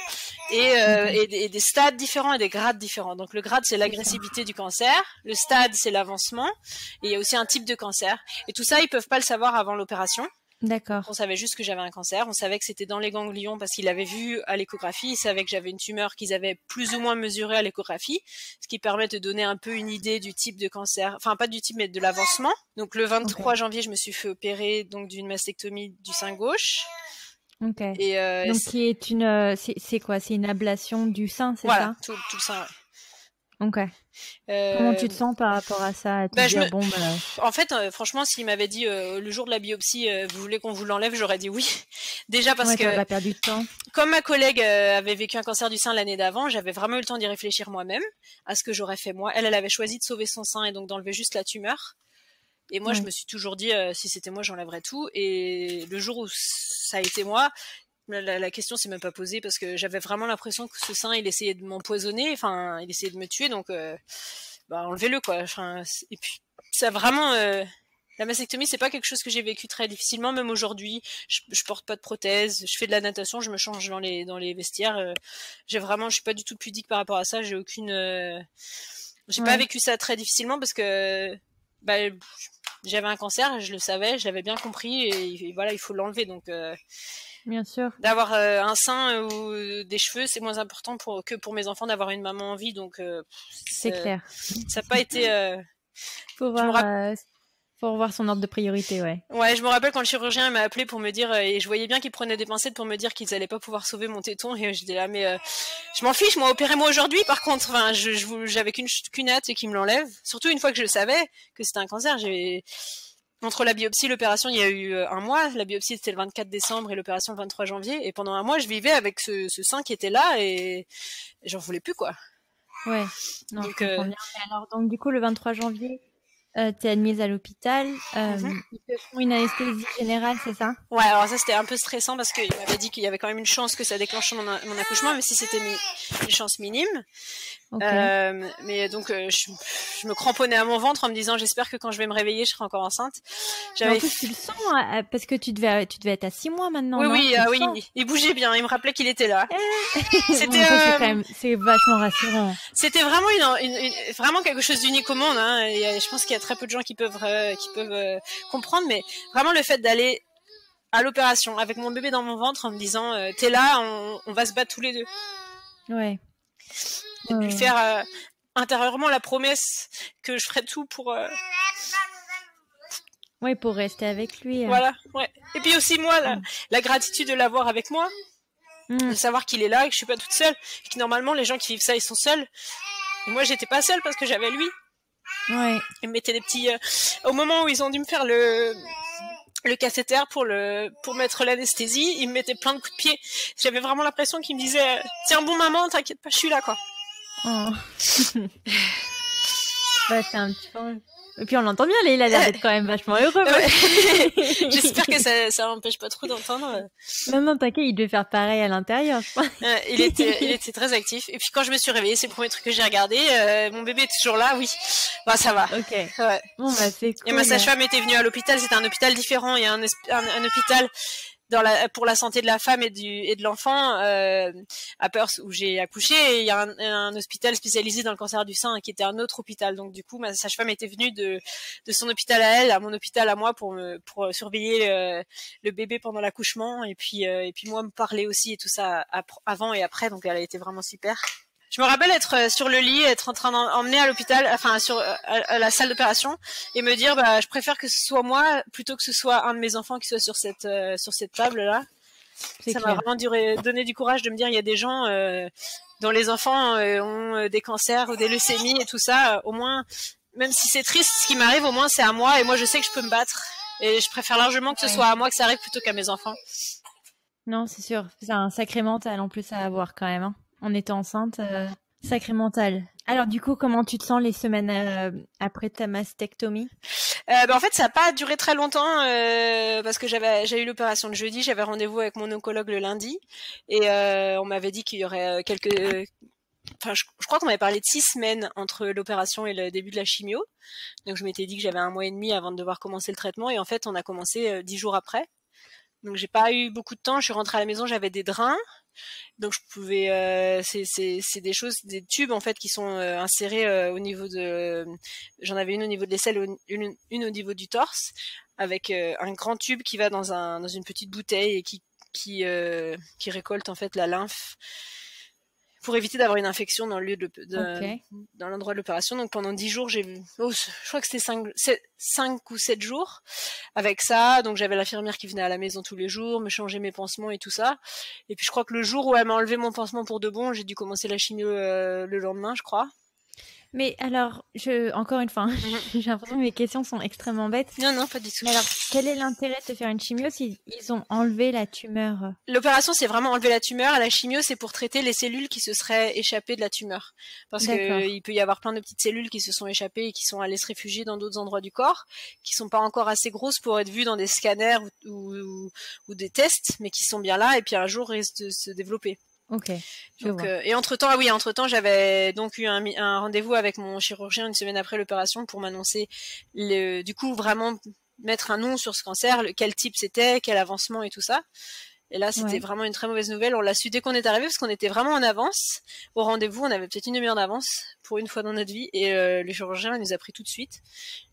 Et des stades différents et des grades différents. Donc, le grade, c'est l'agressivité du cancer. Le stade, c'est l'avancement. Et il y a aussi un type de cancer. Et tout ça, ils peuvent pas le savoir avant l'opération. D'accord. On savait juste que j'avais un cancer, on savait que c'était dans les ganglions parce qu'il avait vu à l'échographie, il savait que j'avais une tumeur qu'ils avaient plus ou moins mesurée à l'échographie, ce qui permet de donner un peu une idée du type de cancer, enfin pas du type mais de l'avancement. Donc le 23 janvier, je me suis fait opérer donc d'une mastectomie du sein gauche. Ok. Et donc qui est une, c'est quoi? C'est une ablation du sein, c'est ça? Voilà, tout le sein. Ouais. Ok. Comment tu te sens par rapport à ça, à te dire, En fait, franchement, s'il m'avait dit le jour de la biopsie, vous voulez qu'on vous l'enlève, j'aurais dit oui. Déjà parce que t'aurais perdu de temps. Comme ma collègue avait vécu un cancer du sein l'année d'avant, j'avais vraiment eu le temps d'y réfléchir moi-même à ce que j'aurais fait moi. Elle avait choisi de sauver son sein et donc d'enlever juste la tumeur. Et moi, je me suis toujours dit, si c'était moi, j'enlèverais tout. Et le jour où ça a été moi, la question s'est même pas posée parce que j'avais vraiment l'impression que ce sein, il essayait de m'empoisonner, enfin, il essayait de me tuer, donc enlevez-le quoi. Enfin, et puis ça vraiment, la mastectomie, c'est pas quelque chose que j'ai vécu très difficilement, même aujourd'hui. Je porte pas de prothèse, je fais de la natation, je me change dans les vestiaires. Je suis pas du tout pudique par rapport à ça. J'ai pas vécu ça très difficilement parce que bah, j'avais un cancer, je le savais, je l'avais bien compris, et voilà, il faut l'enlever. Donc, bien sûr. d'avoir un sein ou des cheveux, c'est moins important que pour mes enfants d'avoir une maman en vie. Donc, C'est clair. ça n'a pas été. Faut faut revoir son ordre de priorité, ouais. Ouais, je me rappelle quand le chirurgien m'a appelé pour me dire, et je voyais bien qu'il prenait des pincettes pour me dire qu'ils allaient pas pouvoir sauver mon téton, et j'étais là, mais je m'en fiche, moi, opérez-moi aujourd'hui, par contre. Enfin, j'avais qu'une hâte et qu'ils me l'enlèvent. Surtout une fois que je savais que c'était un cancer, entre la biopsie et l'opération, il y a eu un mois. La biopsie, c'était le 24 décembre et l'opération le 23 janvier. Et pendant un mois, je vivais avec ce sein qui était là, et j'en voulais plus, quoi. Ouais, non, je comprends bien. Alors, donc, du coup, le 23 janvier, t'es admise à l'hôpital. Ils te font une anesthésie générale, c'est ça? Ouais, alors ça, c'était un peu stressant parce qu'il m'avait dit qu'il y avait quand même une chance que ça déclenche mon accouchement, même si c'était une chance minime. Okay. Mais donc, je me cramponnais à mon ventre en me disant, j'espère que quand je vais me réveiller, je serai encore enceinte. En plus, tu le sens, parce que tu devais être à 6 mois maintenant. Oui, non oui, il bougeait bien, il me rappelait qu'il était là. C'était c'est vachement rassurant. C'était vraiment vraiment quelque chose d'unique au monde, hein. Et je pense qu'il y a très peu de gens qui peuvent comprendre, mais vraiment le fait d'aller à l'opération avec mon bébé dans mon ventre en me disant, t'es là, on va se battre tous les deux. Ouais. Et de lui faire intérieurement la promesse que je ferais tout pour. Oui, pour rester avec lui. Voilà, ouais. Et puis aussi moi, la gratitude de l'avoir avec moi, de savoir qu'il est là et que je suis pas toute seule, et que normalement les gens qui vivent ça, ils sont seuls. Et moi, j'étais pas seule parce que j'avais lui. Ouais. Ils me mettaient des petits. Au moment où ils ont dû me faire le cathéter pour mettre l'anesthésie, ils me mettaient plein de coups de pied. J'avais vraiment l'impression qu'ils me disaient, tiens bon maman, t'inquiète pas, je suis là, quoi. Oh. Bah, c'est un petit peu... Et puis on l'entend bien, il a l'air d'être quand même vachement heureux. Ouais. J'espère que ça n'empêche pas trop d'entendre. Non, t'inquiète, il devait faire pareil à l'intérieur, je crois. Il était très actif. Et puis quand je me suis réveillée, c'est le premier truc que j'ai regardé. Mon bébé est toujours là, oui. Bah ça va. Ok. Ouais. Bon bah c'est cool. Et ma sage-femme était venue à l'hôpital. C'était un hôpital différent. Il y a un hôpital pour la santé de la femme et de l'enfant à Perth où j'ai accouché, et il y a un hôpital spécialisé dans le cancer du sein qui était un autre hôpital. Donc du coup ma sage-femme était venue de son hôpital à elle à mon hôpital à moi pour surveiller le bébé pendant l'accouchement, et puis moi me parler aussi et tout ça avant et après. Donc elle a été vraiment super. Je me rappelle être sur le lit, être en train d'emmener à l'hôpital, enfin à la salle d'opération, et me dire, bah, je préfère que ce soit moi plutôt que ce soit un de mes enfants qui soit sur cette table là. Ça m'a vraiment donné du courage de me dire, il y a des gens dont les enfants ont des cancers ou des leucémies et tout ça. Au moins, même si c'est triste ce qui m'arrive, au moins c'est à moi, et moi je sais que je peux me battre. Et je préfère largement que ce soit à moi que ça arrive plutôt qu'à mes enfants. Non, c'est sûr. C'est un sacré mental en plus à avoir quand même. Hein. En étant enceinte, sacré mental. Alors du coup, comment tu te sens les semaines après ta mastectomie? En fait, ça n'a pas duré très longtemps parce que j'ai eu l'opération le jeudi, j'avais rendez-vous avec mon oncologue le lundi, et on m'avait dit qu'il y aurait je crois qu'on m'avait parlé de 6 semaines entre l'opération et le début de la chimio. Donc je m'étais dit que j'avais 1 mois et demi avant de devoir commencer le traitement, et en fait on a commencé 10 jours après. Donc j'ai pas eu beaucoup de temps, je suis rentrée à la maison, j'avais des drains. Donc je pouvais c'est des choses, des tubes en fait qui sont insérés au niveau de, j'en avais une au niveau de l'aisselle, une au niveau du torse, avec un grand tube qui va dans une petite bouteille et qui récolte en fait la lymphe pour éviter d'avoir une infection dans le lieu dans l'endroit de l'opération. Donc pendant 10 jours, je crois que c'était 5 ou 7 jours avec ça. Donc j'avais l'infirmière qui venait à la maison tous les jours, me changer mes pansements et tout ça. Et puis je crois que le jour où elle m'a enlevé mon pansement pour de bon, j'ai dû commencer la chimio le lendemain, je crois. Mais alors, encore une fois, j'ai l'impression que mes questions sont extrêmement bêtes. Non, pas du tout. Mais alors, quel est l'intérêt de faire une chimio s'ils ont enlevé la tumeur? L'opération, c'est vraiment enlever la tumeur. La chimio, c'est pour traiter les cellules qui se seraient échappées de la tumeur. Parce qu'il peut y avoir plein de petites cellules qui se sont échappées et qui sont allées se réfugier dans d'autres endroits du corps, qui sont pas encore assez grosses pour être vues dans des scanners ou des tests, mais qui sont bien là et puis un jour risquent de se développer. Ok. Et entre-temps, j'avais donc eu un rendez-vous avec mon chirurgien 1 semaine après l'opération pour m'annoncer du coup vraiment mettre un nom sur ce cancer, quel type c'était, quel avancement et tout ça. Et là, c'était vraiment une très mauvaise nouvelle. On l'a su dès qu'on est arrivé parce qu'on était vraiment en avance au rendez-vous. On avait peut-être une demi-heure d'avance pour une fois dans notre vie. Et le chirurgien il nous a pris tout de suite.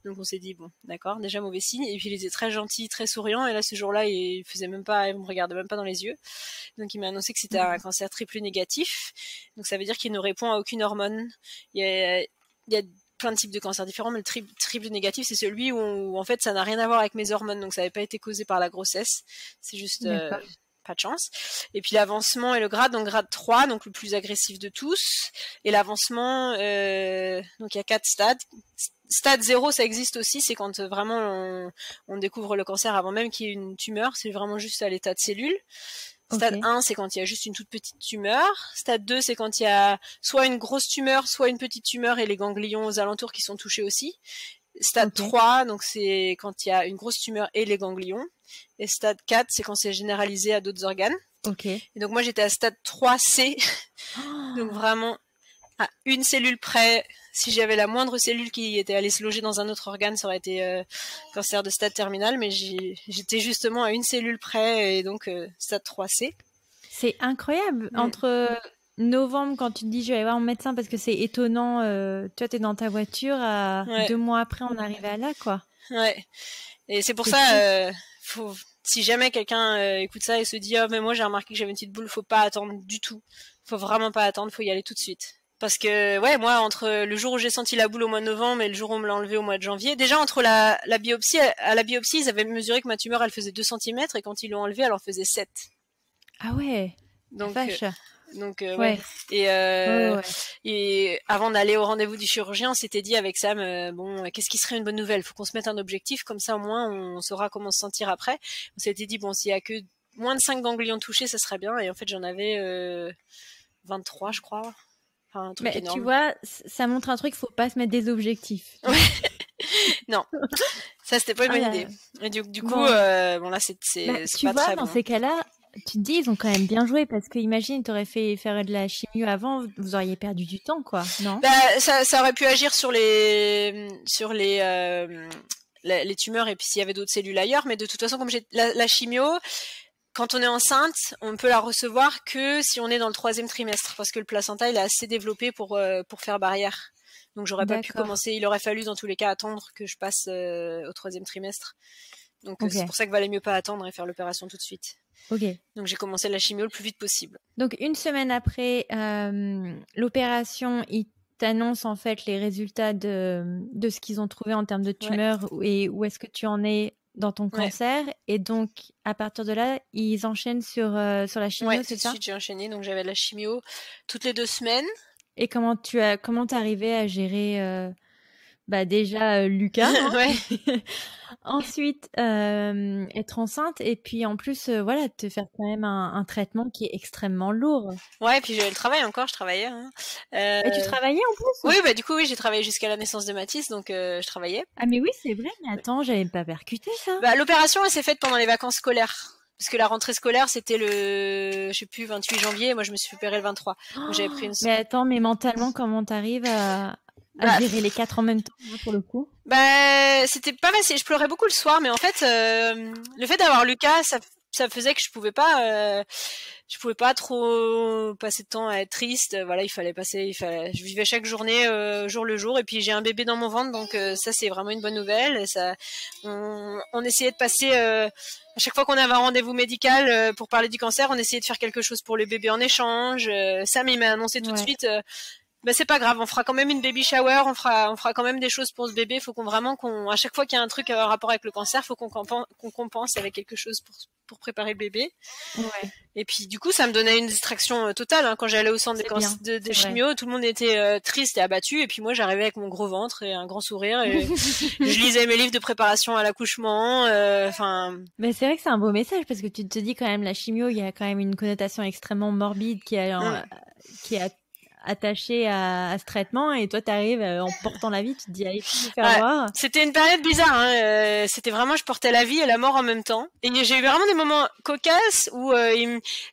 Donc on s'est dit bon, d'accord, déjà mauvais signe. Et puis il était très gentil, très souriant. Et là, ce jour-là, il me regardait même pas dans les yeux. Donc il m'a annoncé que c'était un cancer triple négatif. Donc ça veut dire qu'il ne répond à aucune hormone. Il y a plein de types de cancers différents, mais le triple négatif, c'est celui où en fait ça n'a rien à voir avec mes hormones, donc ça n'avait pas été causé par la grossesse, c'est juste pas de chance. Et puis l'avancement et le grade, donc grade 3, donc le plus agressif de tous, et l'avancement, donc il y a 4 stades. Stade 0, ça existe aussi, c'est quand vraiment on découvre le cancer avant même qu'il y ait une tumeur, c'est vraiment juste à l'état de cellule. Stade 1, c'est quand il y a juste une toute petite tumeur. Stade 2, c'est quand il y a soit une grosse tumeur, soit une petite tumeur et les ganglions aux alentours qui sont touchés aussi. Stade 3, donc c'est quand il y a une grosse tumeur et les ganglions. Et stade 4, c'est quand c'est généralisé à d'autres organes. Et donc moi, j'étais à stade 3C. Donc vraiment, à une cellule près, si j'avais la moindre cellule qui était allée se loger dans un autre organe, ça aurait été cancer de stade terminal, mais j'étais justement à une cellule près, et donc stade 3C. C'est incroyable. Entre novembre, quand tu te dis je vais aller voir mon médecin parce que c'est étonnant, toi t'es dans ta voiture, 2 mois après on arrive à là, quoi. Ouais. Et c'est pour ça, si jamais quelqu'un écoute ça et se dit « Oh, mais moi j'ai remarqué que j'avais une petite boule », faut pas attendre du tout. Faut vraiment pas attendre, faut y aller tout de suite. Parce que, moi, entre le jour où j'ai senti la boule au mois de novembre et le jour où on me l'a enlevée au mois de janvier, déjà entre la biopsie, à la biopsie, ils avaient mesuré que ma tumeur, elle faisait 2 cm, et quand ils l'ont enlevée, elle en faisait 7. Ah ouais. Donc, vache. ouais. Et avant d'aller au rendez-vous du chirurgien, on s'était dit avec Sam, qu'est-ce qui serait une bonne nouvelle? Faut qu'on se mette un objectif, comme ça au moins on saura comment se sentir après. On s'était dit, s'il y a que moins de 5 ganglions touchés, ça serait bien. Et en fait, j'en avais 23, je crois. Enfin, un truc énorme. Tu vois, ça montre un truc, faut pas se mettre des objectifs. Non, ça c'était pas une bonne idée. Et du coup, là c'est pas très bien. Dans ces cas-là, tu te dis, ils ont quand même bien joué, parce que imagine, t'aurais fait faire de la chimio avant, vous auriez perdu du temps, quoi, non? Ça aurait pu agir sur les tumeurs, et puis s'il y avait d'autres cellules ailleurs, mais de toute façon, comme j'ai la chimio, quand on est enceinte, on peut la recevoir que si on est dans le 3e trimestre, parce que le placenta il est assez développé pour faire barrière. Donc j'aurais pas pu commencer. Il aurait fallu dans tous les cas attendre que je passe au 3e trimestre. Donc c'est pour ça qu'il valait mieux pas attendre et faire l'opération tout de suite. Donc j'ai commencé la chimio le plus vite possible. Donc 1 semaine après l'opération, ils t'annoncent en fait les résultats de ce qu'ils ont trouvé en termes de tumeur et où est-ce que tu en es dans ton cancer, et donc à partir de là ils enchaînent sur la chimio, c'est ça? Tout de suite j'ai enchaîné, donc j'avais la chimio toutes les 2 semaines. Et comment t'arrivais à gérer déjà Lucas, hein. Ensuite être enceinte, et puis en plus te faire quand même un traitement qui est extrêmement lourd. Ouais, et puis j'avais le travail encore, je travaillais. Et tu travaillais en plus? Oui, du coup j'ai travaillé jusqu'à la naissance de Mathis, donc je travaillais. Ah mais oui, c'est vrai, mais attends, j'avais pas percuté ça. L'opération elle s'est faite pendant les vacances scolaires. Parce que la rentrée scolaire, c'était le, 28 janvier, moi je me suis opérée le 23. Donc j'avais pris une... Mais attends, mais mentalement, comment t'arrives à gérer les 4 en même temps, pour le coup? C'était pas facile, je pleurais beaucoup le soir, mais en fait, le fait d'avoir Lucas, ça faisait que je pouvais pas trop passer de temps à être triste. Voilà, je vivais chaque journée jour le jour, et puis j'ai un bébé dans mon ventre, donc ça c'est vraiment une bonne nouvelle. Ça, on essayait de passer à chaque fois qu'on avait un rendez-vous médical pour parler du cancer, on essayait de faire quelque chose pour le bébé en échange. Sam il m'a annoncé tout de suite. C'est pas grave, on fera quand même une baby shower, on fera quand même des choses pour ce bébé. Faut à chaque fois qu'il y a un truc en rapport avec le cancer, faut qu'on compense avec quelque chose pour préparer le bébé. Et puis du coup, ça me donnait une distraction totale. Quand j'allais au centre de chimio, tout le monde était triste et abattu, et puis moi j'arrivais avec mon gros ventre et un grand sourire, et je lisais mes livres de préparation à l'accouchement. Mais c'est vrai que c'est un beau message, parce que tu te dis quand même, la chimio, il y a quand même une connotation extrêmement morbide qui est attaché à ce traitement, et toi t'arrives en portant la vie, tu te dis allez, je vais faire voir. C'était une période bizarre, c'était vraiment, je portais la vie et la mort en même temps, et j'ai eu vraiment des moments cocasses où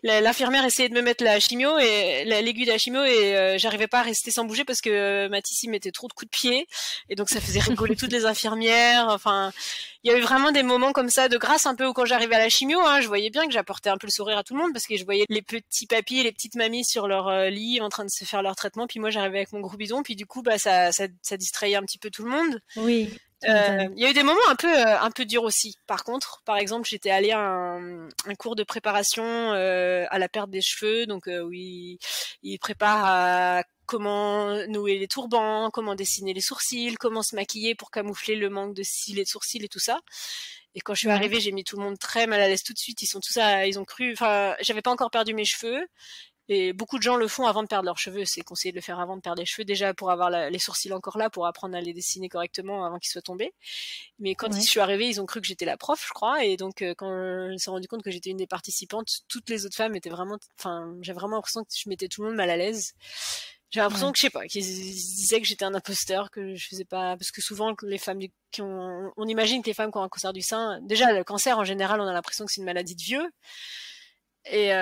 l'infirmière essayait de me mettre la chimio et l'aiguille de la chimio, et j'arrivais pas à rester sans bouger parce que Mathis mettait trop de coups de pied, et donc ça faisait rigoler toutes les infirmières. il y a eu vraiment des moments comme ça de grâce un peu où quand j'arrivais à la chimio, hein, je voyais bien que j'apportais un peu le sourire à tout le monde parce que je voyais les petits papis et les petites mamies sur leur lit en train de se faire leur traitement, puis moi j'arrivais avec mon gros bidon, puis du coup bah ça distrayait un petit peu tout le monde. Oui. Il y a eu des moments un peu durs aussi. Par contre, par exemple, j'étais allée à un cours de préparation à la perte des cheveux, donc où ils préparent à comment nouer les turbans, comment dessiner les sourcils, comment se maquiller pour camoufler le manque de cils et de sourcils et tout ça. Et quand je suis arrivée, j'ai mis tout le monde très mal à l'aise tout de suite. Ils ont cru, enfin, j'avais pas encore perdu mes cheveux. Et beaucoup de gens le font avant de perdre leurs cheveux. C'est conseillé de le faire avant de perdre les cheveux, déjà pour avoir les sourcils encore là, pour apprendre à les dessiner correctement avant qu'ils soient tombés. Mais quand je suis arrivée, ils ont cru que j'étais la prof, je crois. Et donc, quand je me suis rendu compte que j'étais une des participantes, toutes les autres femmes étaient vraiment... Enfin, j'avais vraiment l'impression que je mettais tout le monde mal à l'aise. J'ai l'impression que, je sais pas, qu'ils disaient que j'étais un imposteur, que je faisais pas... Parce que souvent, les femmes on imagine que les femmes qui ont un cancer du sein... Déjà, le cancer, en général, on a l'impression que c'est une maladie de vieux. Et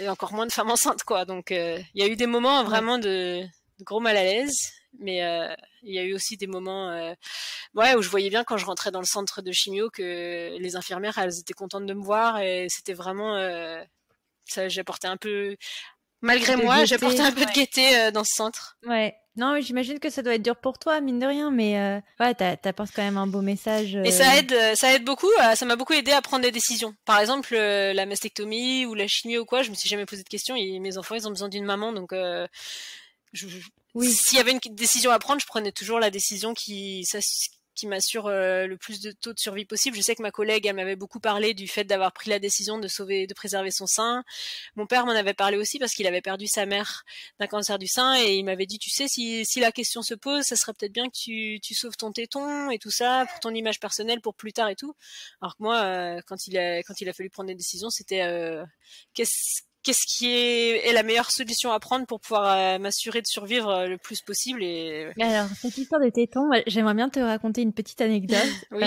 encore moins de femmes enceintes, quoi. Donc, il y a eu des moments vraiment de gros mal à l'aise. Mais il y a eu aussi des moments où je voyais bien quand je rentrais dans le centre de chimio que les infirmières, elles étaient contentes de me voir. Et c'était vraiment... j'apportais un peu... Malgré moi, j'apportais un peu de gaieté dans ce centre. Ouais. Non, j'imagine que ça doit être dur pour toi, mine de rien, mais t'apportes quand même un beau message. Et ça aide beaucoup. Ça m'a beaucoup aidé à prendre des décisions. Par exemple, la mastectomie ou la chimio ou quoi, je me suis jamais posé de questions. Et mes enfants, ils ont besoin d'une maman, donc s'il y avait une décision à prendre, je prenais toujours la décision qui m'assure le plus de taux de survie possible. Je sais que ma collègue, elle m'avait beaucoup parlé du fait d'avoir pris la décision de préserver son sein. Mon père m'en avait parlé aussi parce qu'il avait perdu sa mère d'un cancer du sein et il m'avait dit, tu sais, si la question se pose, ça serait peut-être bien que tu sauves ton téton et tout ça pour ton image personnelle pour plus tard et tout. Alors que moi, quand il a fallu prendre des décisions, c'était qu'est-ce qui est la meilleure solution à prendre pour pouvoir m'assurer de survivre le plus possible Alors, cette histoire de téton, j'aimerais bien te raconter une petite anecdote. Oui.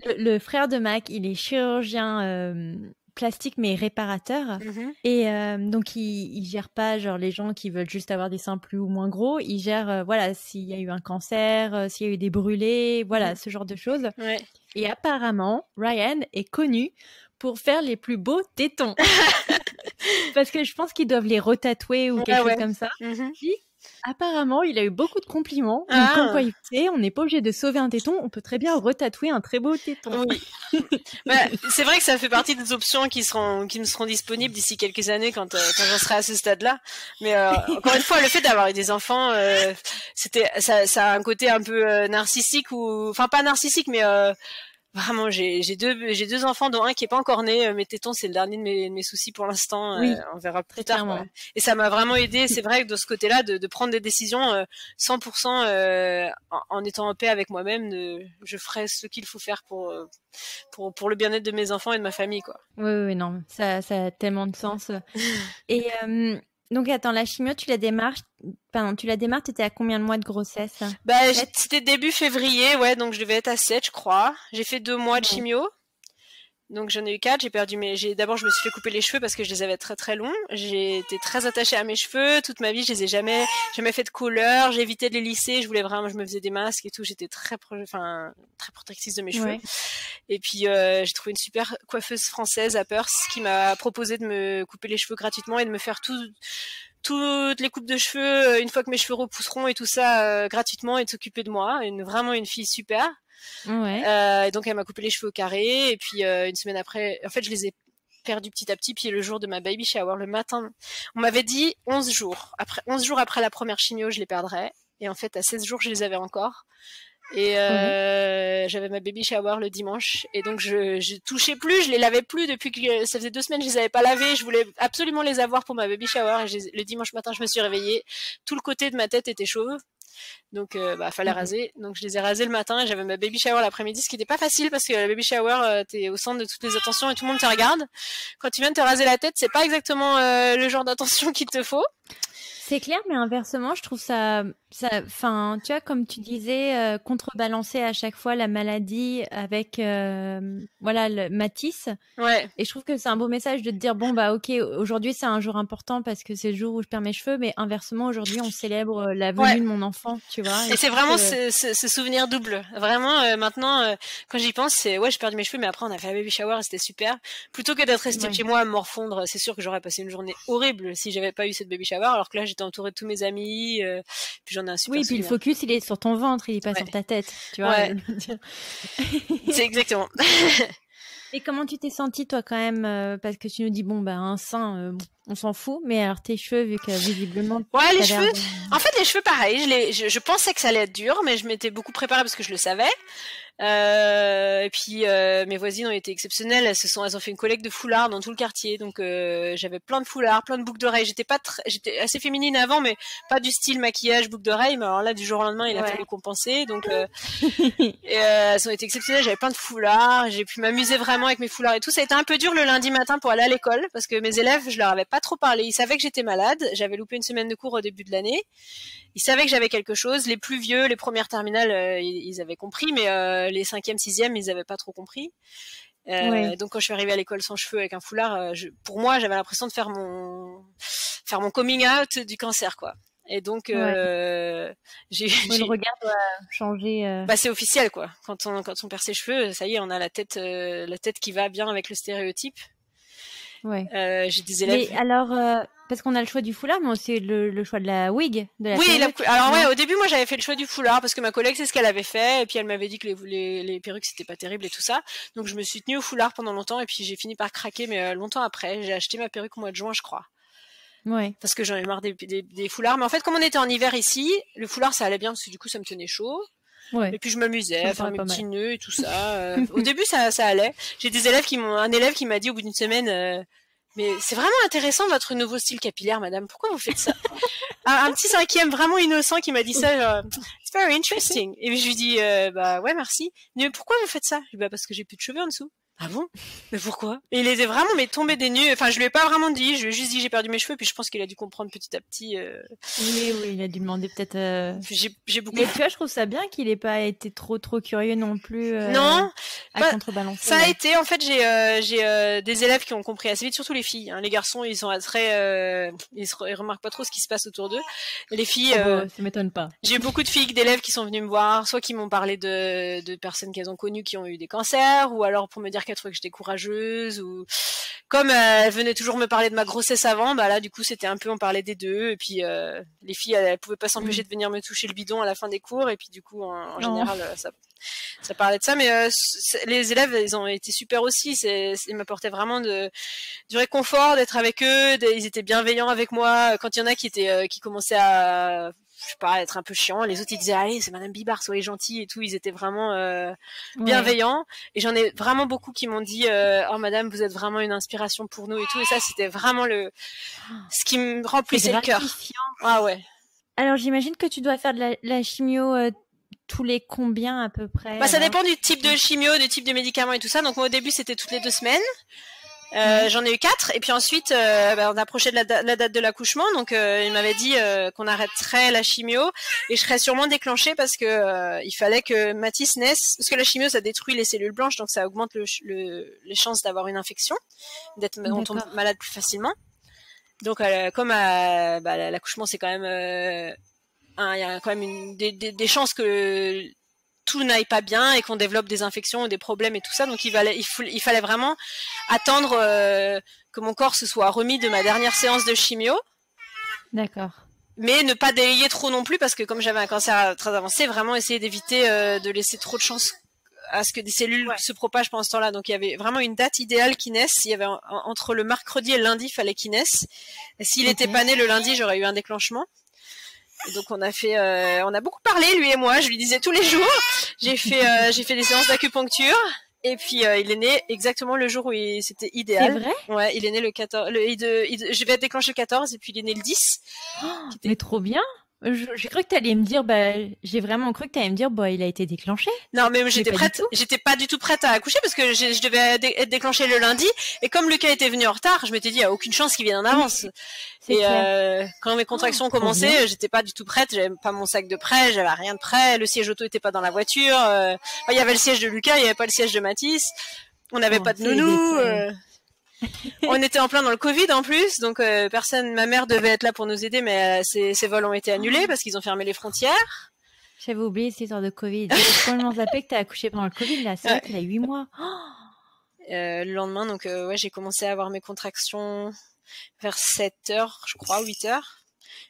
Le frère de Mac, il est chirurgien plastique mais réparateur. Et donc, il gère pas genre les gens qui veulent juste avoir des seins plus ou moins gros. Il gère, s'il y a eu un cancer, s'il y a eu des brûlés, ce genre de choses. Ouais. Et apparemment, Ryan est connu pour faire les plus beaux tétons. Parce que je pense qu'ils doivent les retatouer ou quelque chose comme ça. Puis, apparemment, il a eu beaucoup de compliments. Donc, comme quoi, on n'est pas obligé de sauver un téton, on peut très bien retatouer un très beau téton. Oui. C'est vrai que ça fait partie des options qui me seront disponibles d'ici quelques années quand j'en serai à ce stade-là. Mais encore une fois, le fait d'avoir eu des enfants, ça a un côté un peu narcissique enfin pas narcissique, mais vraiment, j'ai deux enfants, dont un qui est pas encore né. Mes tétons, c'est le dernier de mes soucis pour l'instant. Oui, on verra plus tard. Et ça m'a vraiment aidé. C'est vrai que de ce côté-là, de prendre des décisions 100% en étant en paix avec moi-même, je ferai ce qu'il faut faire pour le bien-être de mes enfants et de ma famille, quoi. Oui, non, ça a tellement de sens. Et donc, attends, la chimio, tu la démarres, t'étais à combien de mois de grossesse? C'était début février, donc je devais être à 7, je crois. J'ai fait 2 mois de chimio. Donc j'en ai eu 4, d'abord je me suis fait couper les cheveux parce que je les avais très très longs. J'ai été très attachée à mes cheveux toute ma vie, je les ai jamais fait de couleur, j'évitais de les lisser, je me faisais des masques et tout, j'étais très protectrice de mes cheveux. Et puis j'ai trouvé une super coiffeuse française à Perth qui m'a proposé de me couper les cheveux gratuitement et de me faire toutes les coupes de cheveux une fois que mes cheveux repousseront et tout ça gratuitement et de s'occuper de moi. Vraiment une fille super. Donc elle m'a coupé les cheveux au carré et puis une semaine après, en fait je les ai perdus petit à petit, puis le jour de ma baby shower le matin, on m'avait dit 11 jours après la première chimio je les perdrais, et en fait à 16 jours je les avais encore. Et j'avais ma baby shower le dimanche et donc je touchais plus, je les lavais plus depuis que ça faisait 2 semaines, je les avais pas lavés, je voulais absolument les avoir pour ma baby shower et le dimanche matin je me suis réveillée, tout le côté de ma tête était chauve. Donc fallait raser, donc je les ai rasés le matin et j'avais ma baby shower l'après-midi, ce qui n'était pas facile parce que la baby shower t'es au centre de toutes les attentions et tout le monde te regarde. Quand tu viens de te raser la tête, c'est pas exactement le genre d'attention qu'il te faut. C'est clair, mais inversement, je trouve enfin, tu vois, comme tu disais, contrebalancer à chaque fois la maladie avec, voilà, le Matisse. Ouais. Et je trouve que c'est un beau message de te dire, bon, bah, ok, aujourd'hui, c'est un jour important parce que c'est le jour où je perds mes cheveux, mais inversement, aujourd'hui, on célèbre la venue de mon enfant, tu vois. Et c'est vraiment ce souvenir double. Vraiment, maintenant, quand j'y pense, c'est, ouais, j'ai perdu mes cheveux, mais après, on a fait un baby shower et c'était super. Plutôt que d'être resté chez moi à me morfondre, c'est sûr que j'aurais passé une journée horrible si j'avais pas eu cette baby shower, alors que là, j'étais entourée de tous mes amis, puis j'en ai un super puis souvenir. le focus, il est sur ton ventre, il est pas sur ta tête, tu vois. Ouais. C'est exactement. Et comment tu t'es sentie, toi, quand même, parce que tu nous dis, bon, bah, un sein, on s'en fout, mais alors tes cheveux, vu que visiblement... Ouais, les cheveux... En fait, les cheveux, pareil, je pensais que ça allait être dur, mais je m'étais beaucoup préparée parce que je le savais. Et puis mes voisines ont été exceptionnelles. Elles ont fait une collecte de foulards dans tout le quartier. Donc j'avais plein de foulards, plein de boucles d'oreilles. J'étais assez féminine avant, mais pas du style maquillage, boucles d'oreilles. Mais alors là, du jour au lendemain, il a fallu compenser. Donc elles ont été exceptionnelles. J'avais plein de foulards. J'ai pu m'amuser vraiment avec mes foulards et tout. Ça a été un peu dur le lundi matin pour aller à l'école parce que mes élèves, je leur avais pas trop parlé. Ils savaient que j'étais malade. J'avais loupé une semaine de cours au début de l'année. Ils savaient que j'avais quelque chose. Les plus vieux, les premières terminales, ils avaient compris, mais les 5e, 6e, ils avaient pas trop compris. Donc quand je suis arrivée à l'école sans cheveux avec un foulard, pour moi, j'avais l'impression de faire mon coming out du cancer, quoi. Et donc le regard doit changer. Bah c'est officiel, quoi. Quand on perd ses cheveux, ça y est, on a la tête qui va bien avec le stéréotype. J'ai des élèves. Mais alors, parce qu'on a le choix du foulard, mais aussi le choix de la wig, de la perruque. Alors au début, moi, j'avais fait le choix du foulard parce que ma collègue, c'est ce qu'elle avait fait, et puis elle m'avait dit que les perruques, c'était pas terrible et tout ça. Donc je me suis tenue au foulard pendant longtemps, et puis j'ai fini par craquer, mais longtemps après, j'ai acheté ma perruque au mois de juin, je crois. Parce que j'en ai marre des foulards. Mais en fait, comme on était en hiver ici, le foulard, ça allait bien parce que du coup, ça me tenait chaud. Et puis je m'amusais à faire mes petits nœuds et tout ça. Au début, ça allait. J'ai un élève qui m'a dit au bout d'une semaine, mais c'est vraiment intéressant votre nouveau style capillaire, madame. Pourquoi vous faites ça? Un petit 5e vraiment innocent qui m'a dit ça, genre, it's very interesting. Et je lui dis, bah ouais, merci. Mais pourquoi vous faites ça? Je dis, bah parce que j'ai plus de cheveux en dessous. Ah bon? Mais pourquoi? Et il était vraiment tombé des nues. Enfin, je lui ai pas vraiment dit. Je lui ai juste dit j'ai perdu mes cheveux. Puis je pense qu'il a dû comprendre petit à petit. Oui, il a dû demander peut-être. J'ai beaucoup. Mais tu vois, je trouve ça bien qu'il ait pas été trop curieux non plus. Non. À contrebalancer. Ça a été. En fait, j'ai des élèves qui ont compris assez vite, surtout les filles. Hein. Les garçons, ils sont très. Ils remarquent pas trop ce qui se passe autour d'eux. Les filles. Ça m'étonne pas. J'ai beaucoup de filles d'élèves qui sont venues me voir, soit qui m'ont parlé de personnes qu'elles ont connues qui ont eu des cancers, ou alors pour me dire qu'elles trouvaient que j'étais courageuse, ou comme elles venaient toujours me parler de ma grossesse avant, bah là du coup c'était un peu on parlait des deux, et puis les filles elles pouvaient pas s'empêcher de venir me toucher le bidon à la fin des cours, et puis du coup en général ça parlait de ça, mais les élèves ils ont été super aussi, ils m'apportaient vraiment du réconfort d'être avec eux, ils étaient bienveillants avec moi. Quand il y en a qui commençaient à je sais pas, être un peu chiant. Les autres, ils disaient, allez, c'est Madame Bibard, soyez gentille et tout. Ils étaient vraiment bienveillants. Et j'en ai vraiment beaucoup qui m'ont dit, oh Madame, vous êtes vraiment une inspiration pour nous et tout. Et ça, c'était vraiment ce qui me remplissait le cœur. Ah ouais. Alors, j'imagine que tu dois faire de la chimio tous les combien à peu près? Bah, ça dépend du type de chimio, du type de médicaments et tout ça. Donc moi, au début, c'était toutes les 2 semaines. J'en ai eu 4, et puis ensuite on approchait de la date de l'accouchement, donc il m'avait dit qu'on arrêterait la chimio et je serais sûrement déclenchée parce que il fallait que Mathis naisse, parce que la chimio ça détruit les cellules blanches, donc ça augmente les chances d'avoir une infection, on tombe malade plus facilement. Donc comme l'accouchement c'est quand même il y a quand même des chances que tout n'aille pas bien et qu'on développe des infections, des problèmes et tout ça. Donc il fallait vraiment attendre que mon corps se soit remis de ma dernière séance de chimio. D'accord. Mais ne pas délayer trop non plus parce que comme j'avais un cancer très avancé, vraiment essayer d'éviter de laisser trop de chance à ce que des cellules se propagent pendant ce temps-là. Donc il y avait vraiment une date idéale qu'il naisse. Il y avait entre le mercredi et le lundi, il fallait qu'il naisse. Et s'il était pas né le lundi, j'aurais eu un déclenchement. Et donc on a beaucoup parlé lui et moi. Je lui disais tous les jours. J'ai fait des séances d'acupuncture. Et puis il est né exactement le jour où c'était idéal. C'est vrai? Ouais, il est né le 14. Je vais être déclenché le 14 et puis il est né le 10. Mais trop bien. J'ai cru que t'allais me dire, j'ai vraiment cru que t'allais me dire, il a été déclenché. Non, mais j'étais pas du tout prête à accoucher parce que je devais être déclenchée le lundi. Et comme Lucas était venu en retard, je m'étais dit, il y a aucune chance qu'il vienne en avance. C'est Quand mes contractions ont commencé, j'étais pas du tout prête. J'avais pas mon sac de prêt, j'avais rien de prêt. Le siège auto était pas dans la voiture. Il y avait le siège de Lucas, il y avait pas le siège de Mathis. On n'avait pas de nounou. On était en plein dans le Covid en plus, donc ma mère devait être là pour nous aider, mais ses vols ont été annulés parce qu'ils ont fermé les frontières. J'avais oublié cette histoire de Covid. J'ai complètement zappé que t'as accouché pendant le Covid, là. C'est vrai qu'il a 8 mois. Le lendemain, donc j'ai commencé à avoir mes contractions vers 7h, je crois, 8h.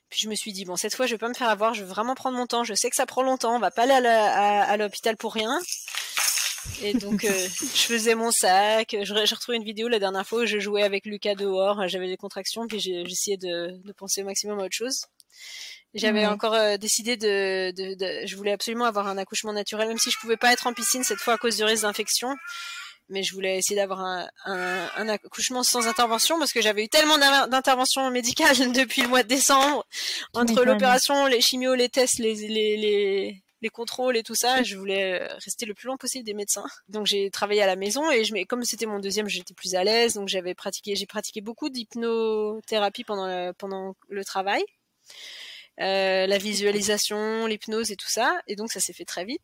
Puis je me suis dit, bon, cette fois, je vais pas me faire avoir, je vais vraiment prendre mon temps. Je sais que ça prend longtemps, on va pas aller à l'hôpital pour rien. Et donc, je faisais mon sac. J'ai retrouvé une vidéo la dernière fois où je jouais avec Lucas dehors. J'avais des contractions, puis j'essayais de penser au maximum à autre chose. J'avais encore décidé je voulais absolument avoir un accouchement naturel, même si je pouvais pas être en piscine cette fois à cause du risque d'infection. Mais je voulais essayer d'avoir un accouchement sans intervention parce que j'avais eu tellement d'interventions médicales depuis le mois de décembre. Entre l'opération, les chimios, les tests, les contrôles et tout ça, je voulais rester le plus loin possible des médecins. Donc j'ai travaillé à la maison et comme c'était mon deuxième, j'étais plus à l'aise. Donc j'ai pratiqué beaucoup d'hypnothérapie pendant le travail. La visualisation, l'hypnose et tout ça. Et donc ça s'est fait très vite.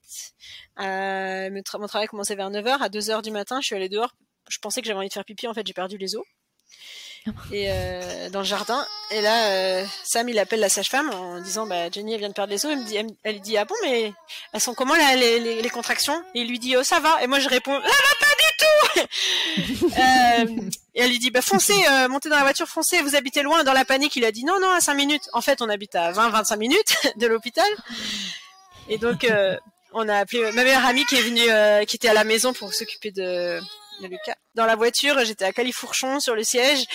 Mon travail commençait vers 9h. À 2h du matin, je suis allée dehors. Je pensais que j'avais envie de faire pipi. En fait, j'ai perdu les os. Et dans le jardin. Et là, Sam, il appelle la sage-femme en disant, Jenny, elle vient de perdre les os. Elle dit, ah bon, mais elles sont comment là, les contractions? Et il lui dit, oh, ça va. Et moi, je réponds, ça va pas du tout. Et elle lui dit, foncez, montez dans la voiture, foncez, vous habitez loin. Dans la panique, il a dit, non, à 5 minutes. En fait, on habite à 20-25 minutes de l'hôpital. Et donc, on a appelé ma meilleure amie qui est venue, qui était à la maison pour s'occuper de Lucas. Dans la voiture, j'étais à Califourchon sur le siège.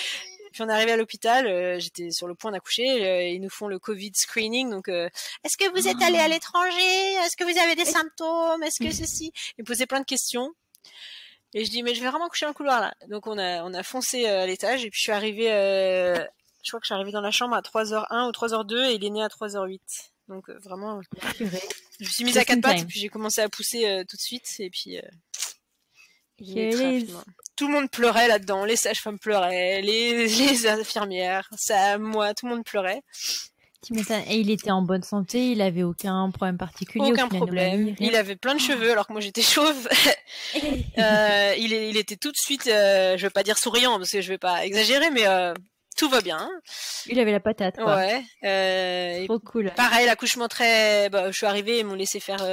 Puis on est arrivé à l'hôpital, j'étais sur le point d'accoucher. Ils nous font le Covid screening. Donc, est-ce que vous êtes allé à l'étranger? Est-ce que vous avez des symptômes? Est-ce que ceci? Ils me posaient plein de questions. Et je dis, mais je vais vraiment coucher dans le couloir là. Donc on a foncé à l'étage. Et puis je suis arrivée, je crois que je suis arrivée dans la chambre à 3h01 ou 3h02 et il est né à 3h08. Donc vraiment, je me suis mise à 4 pattes. Et puis j'ai commencé à pousser tout de suite. Et puis... tout le monde pleurait là-dedans, les sages-femmes pleuraient, les infirmières, ça, moi, tout le monde pleurait. Et il était en bonne santé, il avait aucun problème particulier? Aucun problème. Il avait plein de cheveux alors que moi j'étais chauve. Il était tout de suite, je veux pas dire souriant parce que je vais pas exagérer, mais tout va bien. Il avait la patate, quoi. Ouais. Trop cool. Pareil, l'accouchement je suis arrivée, ils m'ont laissé faire...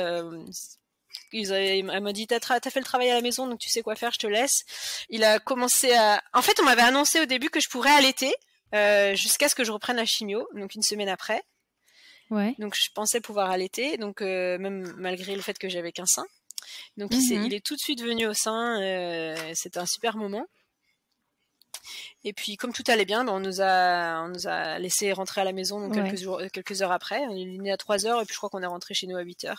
elle m'a dit, t'as fait le travail à la maison, donc tu sais quoi faire, je te laisse. Il a commencé à... En fait, on m'avait annoncé au début que je pourrais allaiter jusqu'à ce que je reprenne la chimio, donc une semaine après. Ouais. Donc je pensais pouvoir allaiter, donc même malgré le fait que j'avais qu'un sein. Donc il est tout de suite venu au sein, c'était un super moment. Et puis comme tout allait bien, on nous a laissé rentrer à la maison donc quelques heures après. Il est né à 3h et puis je crois qu'on est rentré chez nous à 8h.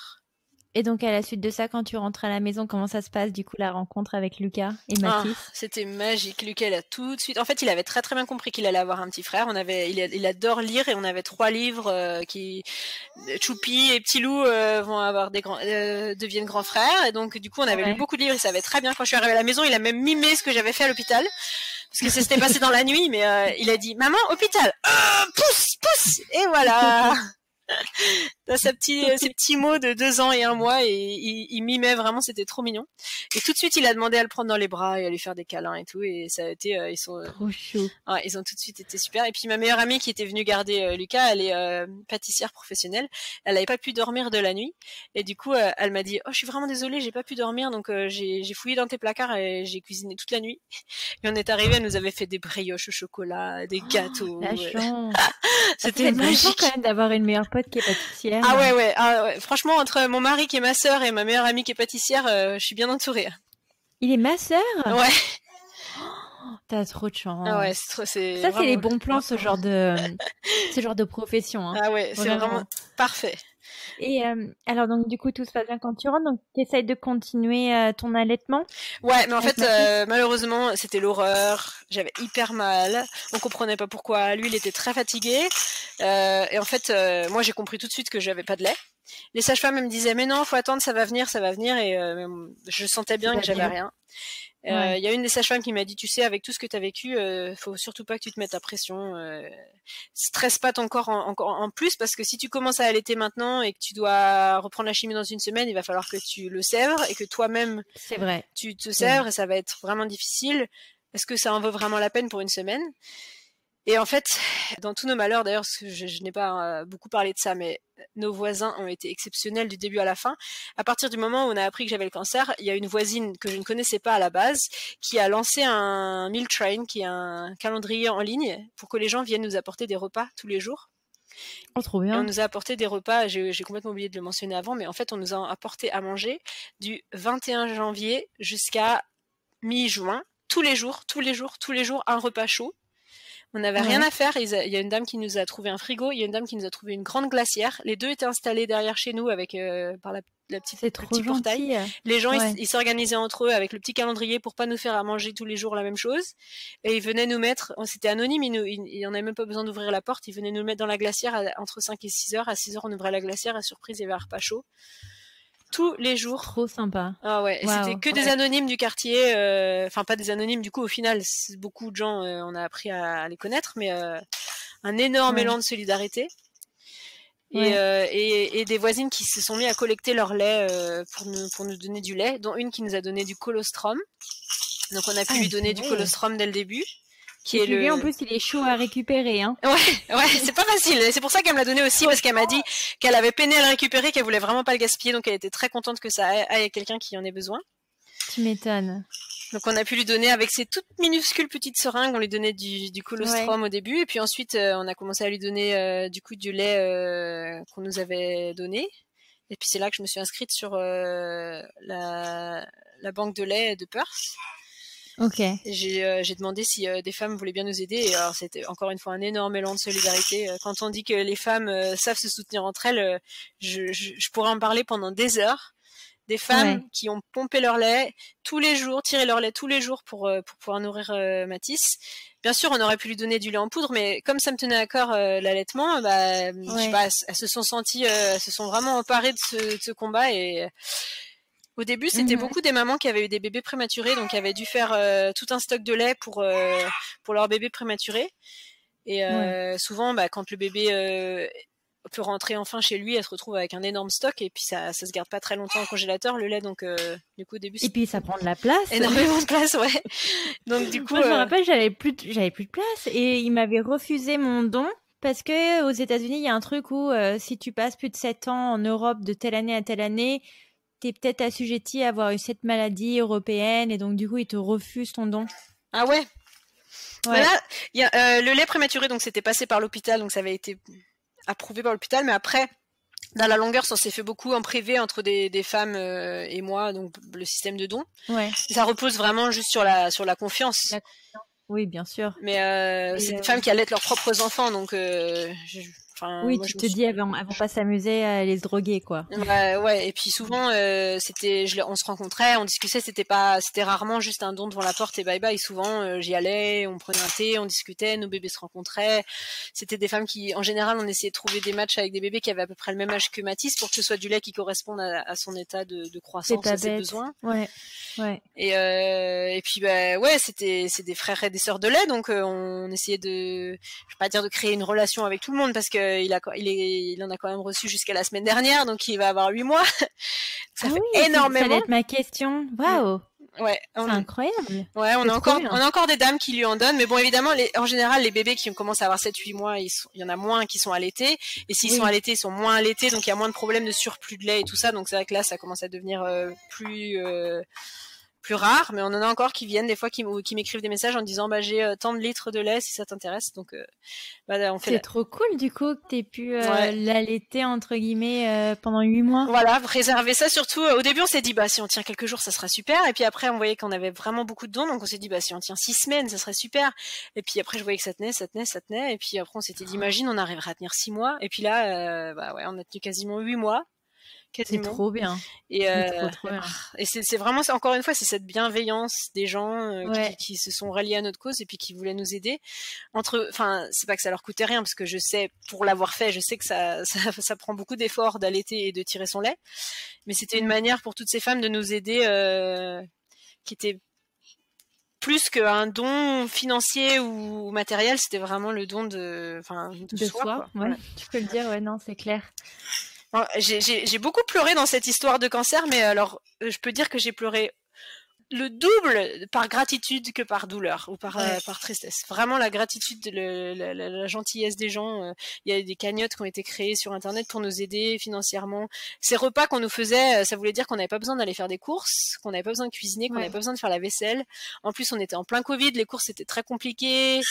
Et donc, à la suite de ça, quand tu rentres à la maison, comment ça se passe, du coup, la rencontre avec Lucas et Mathis? C'était magique. Lucas, il a tout de suite... En fait, il avait très très bien compris qu'il allait avoir un petit frère. Il adore lire et on avait 3 livres qui... Choupi et Petit Loup vont avoir deviennent grands frères. Et donc, du coup, on avait lu beaucoup de livres. Il savait très bien. Quand je suis arrivée à la maison, il a même mimé ce que j'avais fait à l'hôpital. Parce que ça s'était passé dans la nuit. Mais il a dit, maman, hôpital, pousse. Et voilà. Dans ces petits mots de 2 ans et 1 mois et il mimait vraiment, c'était trop mignon. Et tout de suite, il a demandé à le prendre dans les bras et à lui faire des câlins et tout. Et ça a été, ils sont trop chou. Ouais, ils ont tout de suite été super. Et puis ma meilleure amie qui était venue garder Lucas, elle est pâtissière professionnelle. Elle n'avait pas pu dormir de la nuit. Et du coup, elle m'a dit, oh, je suis vraiment désolée, j'ai pas pu dormir. Donc j'ai fouillé dans tes placards et j'ai cuisiné toute la nuit. Et on est arrivé, elle nous avait fait des brioches au chocolat, des gâteaux. La chance. C'était magique quand même d'avoir une meilleure pote qui est pâtissière. Ah ouais. Franchement, entre mon mari qui est ma sœur et ma meilleure amie qui est pâtissière, je suis bien entourée. Il est ma sœur? Ouais. Oh, t'as trop de chance. Ah ouais, ça, vraiment... c'est les bons plans, ce genre de profession. Hein. Ah ouais, c'est vraiment parfait. Et alors donc du coup tout se passe bien quand tu rentres, donc tu essayes de continuer ton allaitement Ouais, mais en avec fait, Mathis? malheureusement, c'était l'horreur. J'avais hyper mal. On comprenait pas pourquoi. Lui, il était très fatigué. Et en fait, moi, j'ai compris tout de suite que j'avais pas de lait. Les sages-femmes elles me disaient, mais non, faut attendre, ça va venir, ça va venir. Et je sentais bien que j'avais C'est-à-dire? rien. Ouais. Il y a une des sages-femmes qui m'a dit, tu sais, avec tout ce que tu as vécu, faut surtout pas que tu te mettes à pression. Stresse pas ton corps encore en plus, parce que si tu commences à allaiter maintenant et que tu dois reprendre la chimie dans une semaine, il va falloir que tu le sèvres et que toi-même C'est vrai. tu te C'est vrai. sèvres et ça va être vraiment difficile. Est-ce que ça en vaut vraiment la peine pour une semaine? Et en fait, dans tous nos malheurs, d'ailleurs, parce que je n'ai pas beaucoup parlé de ça, mais nos voisins ont été exceptionnels du début à la fin. À partir du moment où on a appris que j'avais le cancer, il y a une voisine que je ne connaissais pas à la base qui a lancé un meal train, qui est un calendrier en ligne, pour que les gens viennent nous apporter des repas tous les jours. Oh, trop Et on bien. nous a apporté des repas, j'ai complètement oublié de le mentionner avant, mais en fait, on nous a apporté à manger du 21 janvier jusqu'à mi-juin, tous les jours, tous les jours, tous les jours, un repas chaud. On n'avait rien Ouais. à faire. Il y a une dame qui nous a trouvé un frigo, il y a une dame qui nous a trouvé une grande glacière. Les deux étaient installés derrière chez nous avec par la petite, C'est le trop petit portail. gentil. Les gens, Ouais. ils s'organisaient entre eux avec le petit calendrier pour pas nous faire à manger tous les jours la même chose. Et ils venaient nous mettre, c'était anonyme, il en avait même pas besoin d'ouvrir la porte, ils venaient nous mettre dans la glacière entre 5 et 6 heures. À 6 heures, on ouvrait la glacière, à surprise, il y avait un repas chaud. Tous les jours. Trop sympa. Ah ouais, et c'était Waouh. que des Ouais. anonymes du quartier, enfin pas des anonymes du coup au final, beaucoup de gens, on a appris à les connaître, mais un énorme Ouais. élan de solidarité Ouais. et des voisines qui se sont mis à collecter leur lait pour nous donner du lait, dont une qui nous a donné du colostrum. Donc on a pu Ah lui donner du purée. colostrum dès le début, qui Et est puis lui en le plus il est chaud à récupérer, hein. ouais, c'est pas facile. C'est pour ça qu'elle me l'a donné aussi parce qu'elle m'a dit qu'elle avait peiné à le récupérer, qu'elle voulait vraiment pas le gaspiller, donc elle était très contente que ça aille à quelqu'un qui en ait besoin. Tu m'étonnes. Donc on a pu lui donner avec ses toutes minuscules petites seringues, on lui donnait du Ouais. colostrum au début et puis ensuite on a commencé à lui donner du coup du lait qu'on nous avait donné. Et puis c'est là que je me suis inscrite sur la banque de lait de Perth. Ok. Et j'ai demandé si des femmes voulaient bien nous aider. Et alors c'était encore une fois un énorme élan de solidarité. Quand on dit que les femmes savent se soutenir entre elles, je pourrais en parler pendant des heures. Des femmes Ouais. qui ont pompé leur lait tous les jours, tiré leur lait tous les jours pour pouvoir nourrir Mathis. Bien sûr, on aurait pu lui donner du lait en poudre, mais comme ça me tenait à cœur l'allaitement, bah, je sais Ouais. pas, elles se sont senties, elles se sont vraiment emparées de ce combat. Et au début, c'était Mhm. beaucoup des mamans qui avaient eu des bébés prématurés, donc qui avaient dû faire tout un stock de lait pour leur bébé prématuré. Et Ouais. souvent, bah, quand le bébé peut rentrer enfin chez lui, elle se retrouve avec un énorme stock et puis ça se garde pas très longtemps au congélateur le lait, donc du coup au début Et c'était puis ça prend de la place. énormément de place, ouais. Donc du coup Moi je me rappelle j'avais plus de place et il m'avait refusé mon don parce que aux États-Unis il y a un truc où si tu passes plus de 7 ans en Europe de telle année à telle année, t'es peut-être assujetti à avoir eu cette maladie européenne et donc du coup ils te refusent ton don. ah ouais. Ouais. Voilà, il y a le lait prématuré, donc c'était passé par l'hôpital, donc ça avait été approuvé par l'hôpital, mais après dans la longueur, ça s'est fait beaucoup en privé entre des femmes et moi, donc le système de don. Ouais. Ça repose vraiment juste sur la confiance. La Oui, bien sûr. Mais c'est Et, des femmes qui allaitent leurs propres enfants, donc oui, moi tu je me te suis. dis elles vont pas s'amuser à aller se droguer quoi. Ouais, et puis souvent on se rencontrait, on discutait, c'était rarement juste un don devant la porte et bye bye. Souvent j'y allais, on prenait un thé, on discutait, nos bébés se rencontraient. C'était des femmes qui, en général, on essayait de trouver des matchs avec des bébés qui avaient à peu près le même âge que Mathis pour que ce soit du lait qui corresponde à son état de C'est croissance, pas à ses bête. besoins. Ouais. Ouais. Et puis bah ouais, c'est des frères et des sœurs de lait, donc on essayait je vais pas dire de créer une relation avec tout le monde parce que il en a quand même reçu jusqu'à la semaine dernière, donc il va avoir 8 mois. Ça Ah fait oui, ça allait énormément. être ma question. Waouh, Ouais, c'est incroyable. ouais, C'est trop bien. on a encore des dames qui lui en donnent, mais bon, évidemment, en général, les bébés qui commencent à avoir 7-8 mois, il y en a moins qui sont allaités, et s'ils sont Oui. allaités, ils sont moins allaités, donc il y a moins de problèmes de surplus de lait et tout ça, donc c'est vrai que là, ça commence à devenir plus rare, mais on en a encore qui viennent des fois, qui m'écrivent des messages en disant j'ai tant de litres de lait si ça t'intéresse. Donc on fait. C'est trop cool du coup que t'aies pu l'allaiter entre guillemets pendant 8 mois. Voilà, réserver ça surtout. Au début, on s'est dit si on tient quelques jours, ça sera super. Et puis après, on voyait qu'on avait vraiment beaucoup de dons, donc on s'est dit si on tient 6 semaines, ça serait super. Et puis après, je voyais que ça tenait. Et puis après, on s'était dit imagine, on arriverait à tenir 6 mois. Et puis là, on a tenu quasiment 8 mois. Quasiment. C'est trop bien. Et, trop bien. Et c'est vraiment, encore une fois, c'est cette bienveillance des gens qui se sont ralliés à notre cause et puis qui voulaient nous aider. C'est pas que ça leur coûtait rien, parce que je sais, pour l'avoir fait, je sais que ça prend beaucoup d'efforts d'allaiter et de tirer son lait. Mais c'était une manière pour toutes ces femmes de nous aider, qui était plus qu'un don financier ou matériel, c'était vraiment le don de soi. Quoi. Ouais, tu peux le dire, non, c'est clair. J'ai beaucoup pleuré dans cette histoire de cancer, mais alors je peux dire que j'ai pleuré le double par gratitude que par douleur ou par tristesse. Vraiment la gratitude, la gentillesse des gens. Il y a des cagnottes qui ont été créées sur Internet pour nous aider financièrement. Ces repas qu'on nous faisait, ça voulait dire qu'on n'avait pas besoin d'aller faire des courses, qu'on n'avait pas besoin de cuisiner, qu'on n'avait pas besoin de faire la vaisselle. En plus, on était en plein Covid, les courses étaient très compliquées.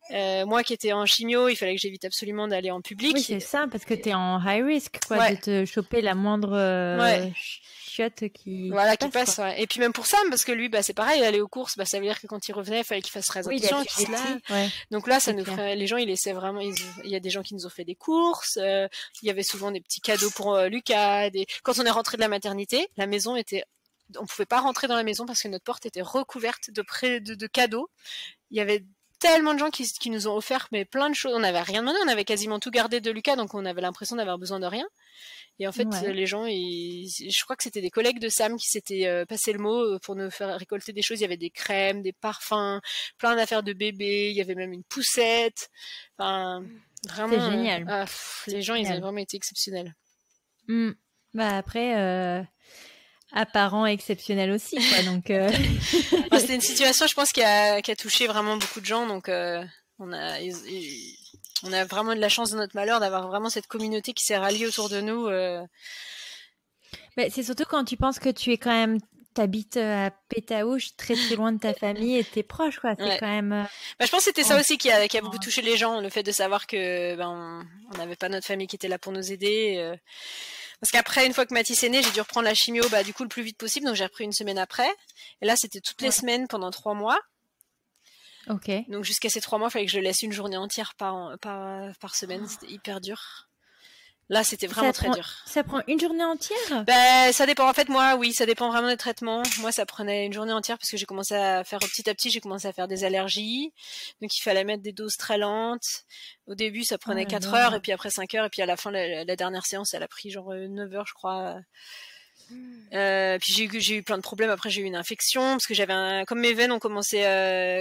Moi qui étais en chimio, il fallait que j'évite absolument d'aller en public. Oui, c'est ça, parce que t'es en high risk, de te choper la moindre chiotte qui passe. Et puis même pour Sam, parce que lui, c'est pareil, il allait aux courses, ça veut dire que quand il revenait, il fallait qu'il fasse très attention. Donc là, ça nous ferait, les gens, ils laissaient vraiment, il y a des gens qui nous ont fait des courses, il y avait souvent des petits cadeaux pour Lucas. Quand on est rentré de la maternité, la maison était, on pouvait pas rentrer dans la maison parce que notre porte était recouverte de cadeaux. Il y avait tellement de gens qui nous ont offert plein de choses. On n'avait rien demandé, on avait quasiment tout gardé de Lucas, donc on avait l'impression d'avoir besoin de rien. Et en fait, les gens, je crois que c'était des collègues de Sam qui s'étaient passé le mot pour nous faire récolter des choses. Il y avait des crèmes, des parfums, plein d'affaires de bébé. Il y avait même une poussette. Enfin, vraiment. C'est génial. Les gens, ils avaient vraiment été exceptionnels. Après. Apparent exceptionnel aussi, quoi. Donc, c'était une situation, je pense, qui a touché vraiment beaucoup de gens. Donc, on a vraiment de la chance dans notre malheur d'avoir vraiment cette communauté qui s'est ralliée autour de nous. C'est surtout quand tu penses que tu es quand même, t'habites à Pétaouche, très très loin de ta famille et tes proches, quoi. C'est quand même. Je pense que c'était ça aussi qui a beaucoup touché les gens, le fait de savoir que on n'avait pas notre famille qui était là pour nous aider. Parce qu'après, une fois que Mathis est né, j'ai dû reprendre la chimio, du coup, le plus vite possible. Donc, j'ai repris une semaine après. Et là, c'était toutes les semaines pendant 3 mois. Ok. Donc, jusqu'à ces 3 mois, il fallait que je laisse une journée entière par semaine. C'était hyper dur. Là, c'était vraiment très dur. Ça prend une journée entière ? Ça dépend. En fait, moi, oui, ça dépend vraiment des traitements. Moi, ça prenait une journée entière parce que j'ai commencé à faire petit à petit, j'ai commencé à faire des allergies. Donc, il fallait mettre des doses très lentes. Au début, ça prenait 4 heures et puis après 5 heures. Et puis à la fin, la dernière séance, elle a pris genre 9 heures, je crois. Puis j'ai eu plein de problèmes. Après, j'ai eu une infection parce que comme mes veines ont commencé,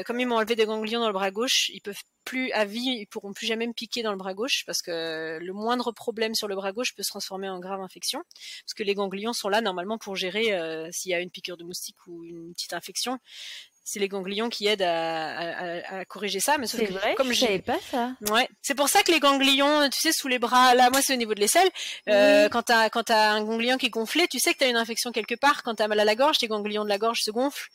comme ils m'ont enlevé des ganglions dans le bras gauche, ils peuvent plus à vie, ils pourront plus jamais me piquer dans le bras gauche parce que le moindre problème sur le bras gauche peut se transformer en grave infection parce que les ganglions sont là normalement pour gérer s'il y a une piqûre de moustique ou une petite infection. C'est les ganglions qui aident à corriger ça, mais sauf que vrai, comme je savais pas ça. Ouais, c'est pour ça que les ganglions, tu sais, sous les bras, là, moi c'est au niveau de l'aisselle. Quand t'as un ganglion qui est gonflé, tu sais que t'as une infection quelque part. Quand t'as mal à la gorge, tes ganglions de la gorge se gonflent.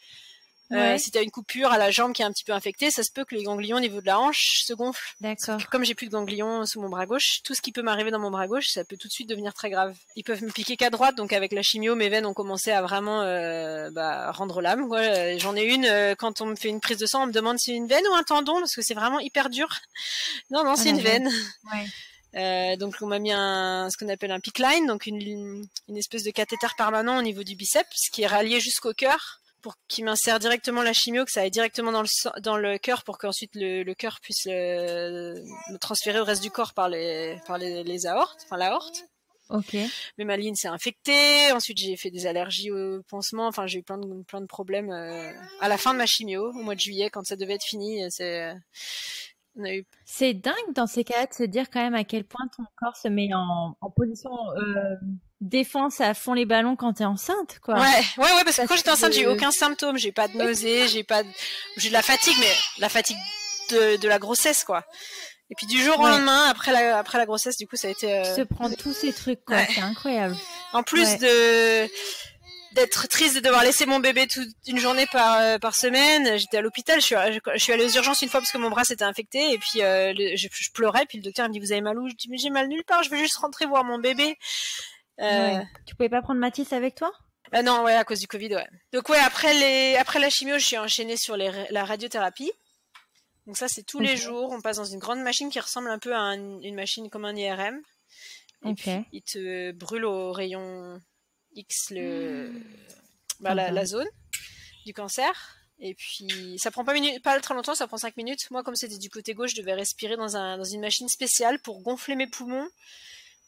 Si t'as une coupure à la jambe qui est un petit peu infectée, ça se peut que les ganglions au niveau de la hanche se gonflent. D'accord. Comme j'ai plus de ganglions sous mon bras gauche, tout ce qui peut m'arriver dans mon bras gauche, ça peut tout de suite devenir très grave. Ils peuvent me piquer qu'à droite, donc avec la chimio, mes veines ont commencé à vraiment rendre l'âme. J'en ai une, quand on me fait une prise de sang, on me demande si c'est une veine ou un tendon, parce que c'est vraiment hyper dur. Non, c'est une veine. Ouais. Donc on m'a mis ce qu'on appelle un PICC line, donc une espèce de cathéter permanent au niveau du biceps, qui est rallié jusqu'au cœur, pour qu'il m'insère directement la chimio, que ça aille directement dans le cœur pour qu'ensuite le cœur puisse le transférer au reste du corps par les aortes, enfin l'aorte. Ok. Mais ma ligne s'est infectée. Ensuite, j'ai fait des allergies au pansement. Enfin, j'ai eu plein de problèmes à la fin de ma chimio, au mois de juillet, quand ça devait être fini. C'est dingue dans ces cas-là de se dire quand même à quel point ton corps se met en position défense à fond les ballons quand t'es enceinte, quoi. Ouais, parce que quand j'étais enceinte, j'ai eu aucun symptôme. J'ai pas de nausée, j'ai de la fatigue, mais la fatigue de la grossesse, quoi. Et puis du jour au lendemain, après la grossesse, du coup, ça a été. Tu te prends tous ces trucs, quoi. C'est incroyable. En plus d'être triste de devoir laisser mon bébé toute une journée par semaine. J'étais à l'hôpital, je suis allée aux urgences une fois parce que mon bras s'était infecté et puis je pleurais, puis le docteur me dit vous avez mal où? Je dis mais j'ai mal nulle part, je veux juste rentrer voir mon bébé. Ouais. Tu pouvais pas prendre Mathis avec toi? Non, ouais, à cause du Covid, ouais. Donc ouais, après la chimio, je suis enchaînée sur la radiothérapie. Donc ça, c'est tous les jours. On passe dans une grande machine qui ressemble un peu à une machine comme un IRM. Et puis, il te brûle au rayon X la zone du cancer. Et puis, ça prend pas très longtemps, ça prend 5 minutes. Moi, comme c'était du côté gauche, je devais respirer dans une machine spéciale pour gonfler mes poumons,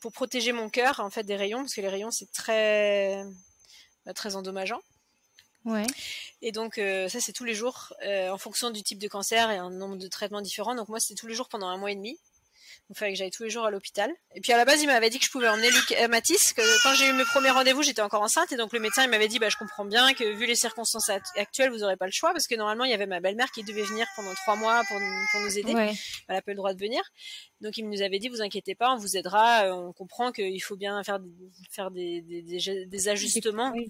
pour protéger mon cœur, en fait, des rayons, parce que les rayons, c'est très endommageant. Ouais. Et donc, ça, c'est tous les jours, en fonction du type de cancer et un nombre de traitements différents. Donc, moi, c'était tous les jours pendant 1 mois et demi. Il fallait que j'aille tous les jours à l'hôpital. Et puis à la base, il m'avait dit que je pouvais emmener Mathis, que quand j'ai eu mes premiers rendez-vous, j'étais encore enceinte. Et donc le médecin, il m'avait dit, je comprends bien que vu les circonstances actuelles, vous n'aurez pas le choix. Parce que normalement, il y avait ma belle-mère qui devait venir pendant 3 mois pour nous aider. Ouais. Elle n'a pas eu le droit de venir. Donc il nous avait dit, vous inquiétez pas, on vous aidera. On comprend qu'il faut bien faire des ajustements. Oui.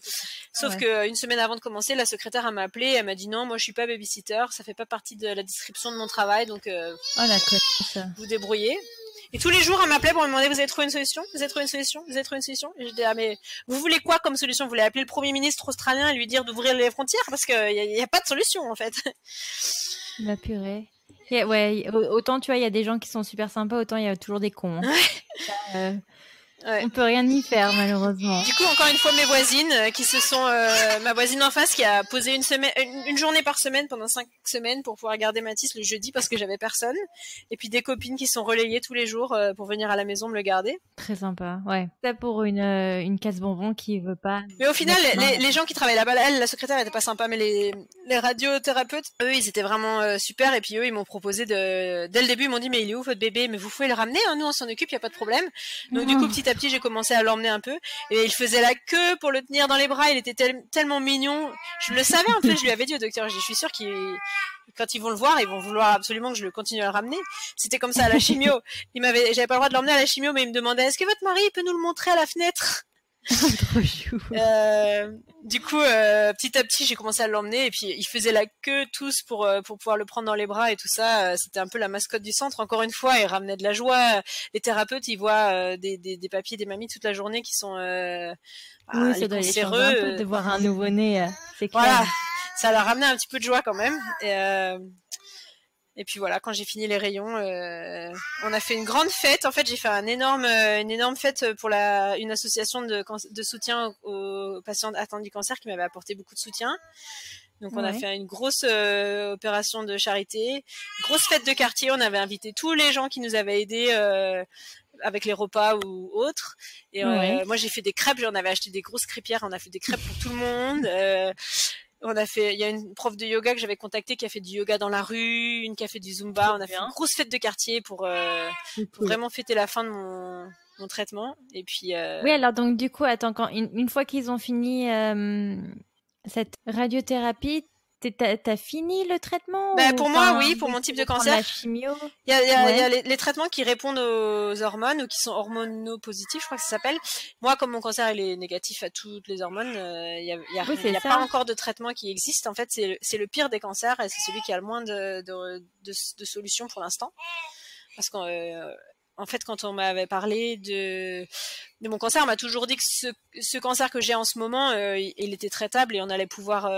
Sauf qu'une semaine avant de commencer, la secrétaire m'a appelé. Elle m'a dit, non, moi je suis pas babysitter. Ça fait pas partie de la description de mon travail. Donc vous débrouillez. Et tous les jours, elle m'appelait pour me demander, vous avez trouvé une solution? Vous avez trouvé une solution? Vous avez trouvé une solution? Et je disais, mais vous voulez quoi comme solution? Vous voulez appeler le Premier ministre australien et lui dire d'ouvrir les frontières? Parce qu'il n'y a pas de solution, en fait. La purée. Ouais, autant, tu vois, il y a des gens qui sont super sympas, autant il y a toujours des cons. Hein. Ouais. On peut rien y faire, malheureusement. Du coup, encore une fois, mes voisines qui se sont... ma voisine en face qui a posé une journée par semaine pendant 5 semaines pour pouvoir garder Mathis le jeudi parce que j'avais personne. Et puis des copines qui sont relayées tous les jours pour venir à la maison me le garder. Très sympa, ouais. Ça pour une casse-bonbon qui veut pas... Mais au final, les gens qui travaillent là-bas, elle, la secrétaire, elle était pas sympa, mais les radiothérapeutes, eux, ils étaient vraiment super. Et puis eux, ils m'ont proposé dès le début, ils m'ont dit, mais il est où votre bébé? Mais vous pouvez le ramener, hein, nous on s'en occupe, il y a pas de problème. Donc du coup, petit à petit, j'ai commencé à l'emmener un peu et il faisait la queue pour le tenir dans les bras. Il était tellement mignon. Je le savais en plus, je lui avais dit au docteur, je suis sûre quand ils vont le voir, ils vont vouloir absolument que je le continue à le ramener. C'était comme ça à la chimio. J'avais pas le droit de l'emmener à la chimio, mais il me demandait, est-ce que votre mari peut nous le montrer à la fenêtre? Trop chou. Du coup, petit à petit, j'ai commencé à l'emmener et puis ils faisaient la queue tous pour pouvoir le prendre dans les bras et tout ça. C'était un peu la mascotte du centre. Encore une fois, ils ramenaient de la joie. Les thérapeutes, ils voient des papiers, des mamies toute la journée qui sont oui, ça doit les changer un peu de voir un nouveau-né. C'est clair. Voilà, ça leur ramenait un petit peu de joie quand même. Et puis voilà, quand j'ai fini les rayons, on a fait une grande fête. En fait, j'ai fait une énorme fête pour une association de soutien aux patients atteints du cancer qui m'avait apporté beaucoup de soutien. Donc on a fait une grosse opération de charité, une grosse fête de quartier. On avait invité tous les gens qui nous avaient aidés avec les repas ou autres. Et moi j'ai fait des crêpes, j'en avais acheté des grosses crêpières. On a fait des crêpes pour tout le monde. Il y a une prof de yoga que j'avais contactée qui a fait du yoga dans la rue, une qui a fait du zumba. On a fait une grosse fête de quartier pour vraiment fêter la fin de mon traitement. Et puis. Oui, alors donc du coup, attends, une fois qu'ils ont fini cette radiothérapie, t'as fini le traitement? Pour moi, oui, pour mon type de cancer. La chimio. Il y a les traitements qui répondent aux hormones ou qui sont hormonopositifs, je crois que ça s'appelle. Moi, comme mon cancer il est négatif à toutes les hormones, il y a pas encore de traitement qui existe. En fait, c'est le pire des cancers et c'est celui qui a le moins de solutions pour l'instant. Parce qu'en fait, quand on m'avait parlé de mon cancer, on m'a toujours dit que ce cancer que j'ai en ce moment, il était traitable et on allait pouvoir